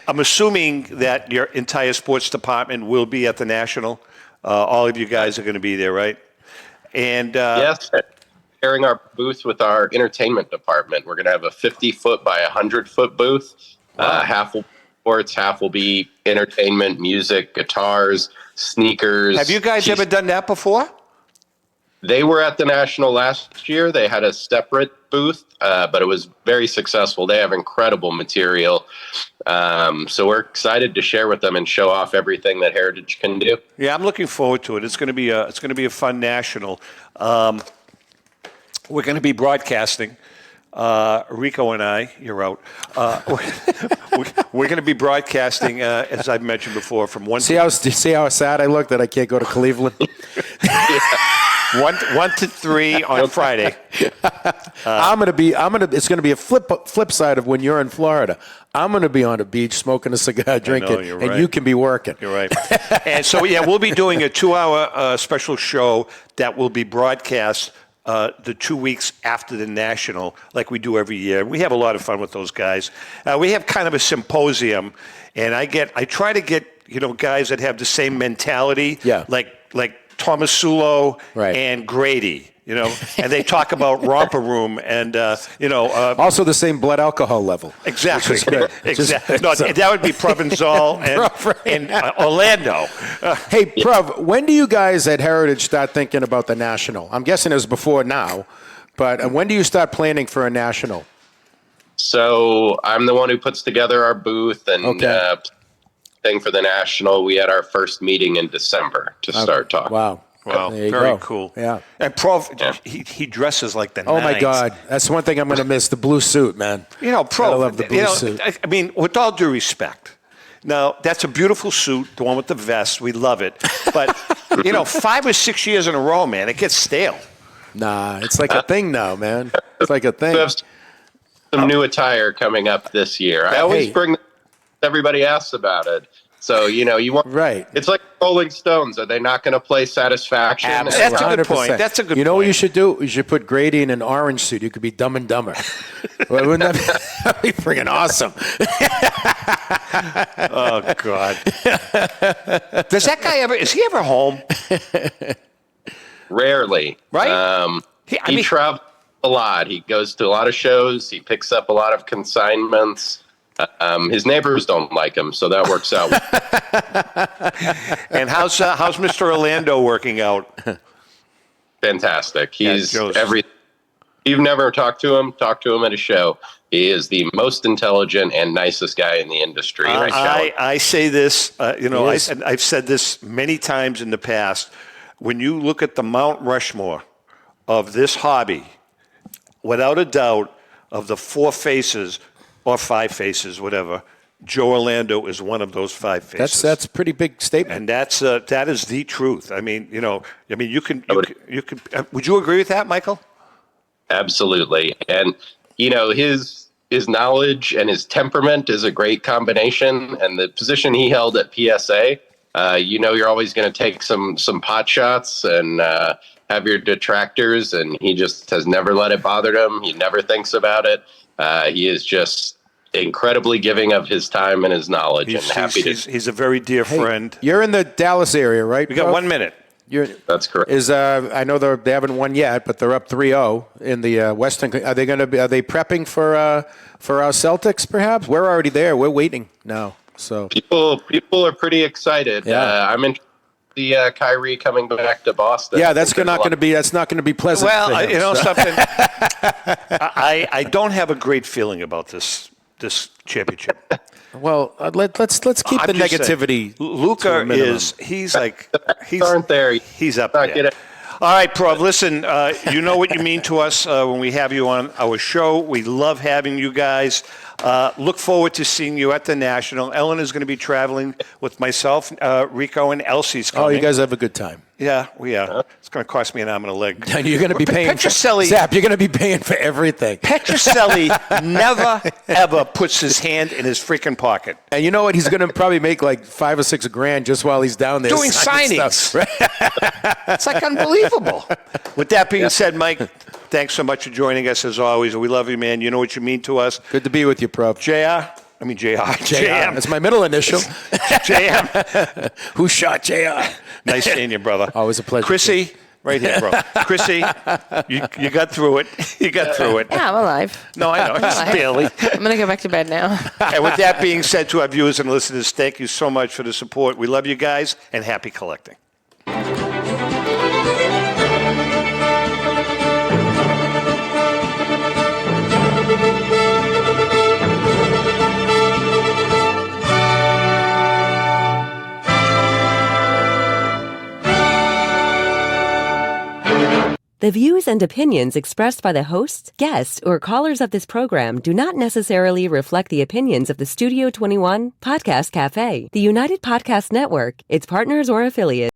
I'm assuming that your entire sports department will be at the National. All of you guys are going to be there, right? And yes, sharing our booth with our entertainment department. We're going to have a 50-foot by 100-foot booth. Half will be sports, half will be entertainment, music, guitars, sneakers. have you guys ever done that before? They were at the National last year. They had a separate booth, but it was very successful. They have incredible material. So we're excited to share with them and show off everything that Heritage can do. Yeah, I'm looking forward to it. It's going to be a fun National. We're going to be broadcasting. Rico and I, you're out. We're going to be broadcasting, as I've mentioned before, from one. See how sad I look that I can't go to Cleveland. 1 to 3 on Friday. It's gonna be a flip side of when you're in Florida. I'm gonna be on the beach smoking a cigar, drinking, you're and right. you can be working. You're right. And so, we'll be doing a 2-hour special show that will be broadcast the 2 weeks after the National, like we do every year. We have a lot of fun with those guys. We have kind of a symposium, and I try to get guys that have the same mentality, like Tomasulo and Grady, and they talk about romper room and also the same blood alcohol level. Exactly. Exactly. No, that would be Provenzale and Orlando. Hey, Prov, when do you guys at Heritage start thinking about the National? I'm guessing it was before now, but when do you start planning for a National? So I'm the one who puts together our booth and thing for the National. We had our first meeting in December to start talking. Wow. Very cool. Yeah. And Prov, he dresses like the Oh, my nines. God. That's one thing I'm going to miss, the blue suit, man. Prov, I love the blue suit. I mean, with all due respect, now, that's a beautiful suit, the one with the vest. We love it. But, 5 or 6 years in a row, man, it gets stale. Nah, it's like a thing now, man. It's like a thing. We have some new attire coming up this year. I always bring everybody asks about it. So, you want It's like Rolling Stones. Are they not going to play Satisfaction? Absolutely. That's a good point. That's a good point. You know what you should do? You should put Grady in an orange suit. You could be Dumb and Dumber. Wouldn't that be freaking awesome? Oh, God. Does that guy is he ever home? Rarely. Right? He travels a lot. He goes to a lot of shows. He picks up a lot of consignments. His neighbors don't like him, so that works out. And how's Mr. Orlando working out? Fantastic. He's You've never talked to him at a show. He is the most intelligent and nicest guy in the industry. I say this, I've said this many times in the past. When you look at the Mount Rushmore of this hobby, without a doubt, of the 4 faces or 5 faces, whatever, Joe Orlando is one of those 5 faces. That's a pretty big statement, and that is the truth. I mean, you can. Would you agree with that, Michael? Absolutely. And, his knowledge and his temperament is a great combination. And the position he held at PSA, you're always going to take some pot shots and have your detractors. And he just has never let it bother him. He never thinks about it. He is just incredibly giving of his time and his knowledge. He's a very dear friend. You're in the Dallas area, right? We got 1 minute. That's correct. I know they haven't won yet, but they're up 3-0 in the Western. Are they prepping for our Celtics? Perhaps we're already there. We're waiting now. So people are pretty excited. Yeah. I'm interested to see Kyrie coming back to Boston. Yeah, that's not going to be pleasant. Well, something. I don't have a great feeling about this championship. Well, let's keep the negativity. Luka he's aren't there. He's up there. All right, Prov, listen, you know what you mean to us when we have you on our show. We love having you guys. Look forward to seeing you at the National. Ellen is going to be traveling with myself, Rico, and Elsie's coming. Oh, you guys have a good time. Yeah, we are. It's going to cost me an arm and a leg. And you're going to be paying Petrocelli, Zap, you're going to be paying for everything. Petrocelli never, ever puts his hand in his freaking pocket. And you know what? He's going to probably make like $5 or $6 grand just while he's down there doing signing signings. stuff. It's like unbelievable. With that being said, Mike, thanks so much for joining us as always. We love you, man. You know what you mean to us. Good to be with you, Prov. JR. JM. That's my middle initial. JM. Who shot JR? Nice seeing you, brother. Always a pleasure. Chrissy, right here, bro. Chrissy, you got through it. You got through it. Yeah, I'm alive. No, I know. Just barely. I'm going to go back to bed now. And with that being said, to our viewers and listeners, thank you so much for the support. We love you guys, and happy collecting. The views and opinions expressed by the hosts, guests, or callers of this program do not necessarily reflect the opinions of the Studio 21 Podcast Cafe, the United Podcast Network, its partners, or affiliates.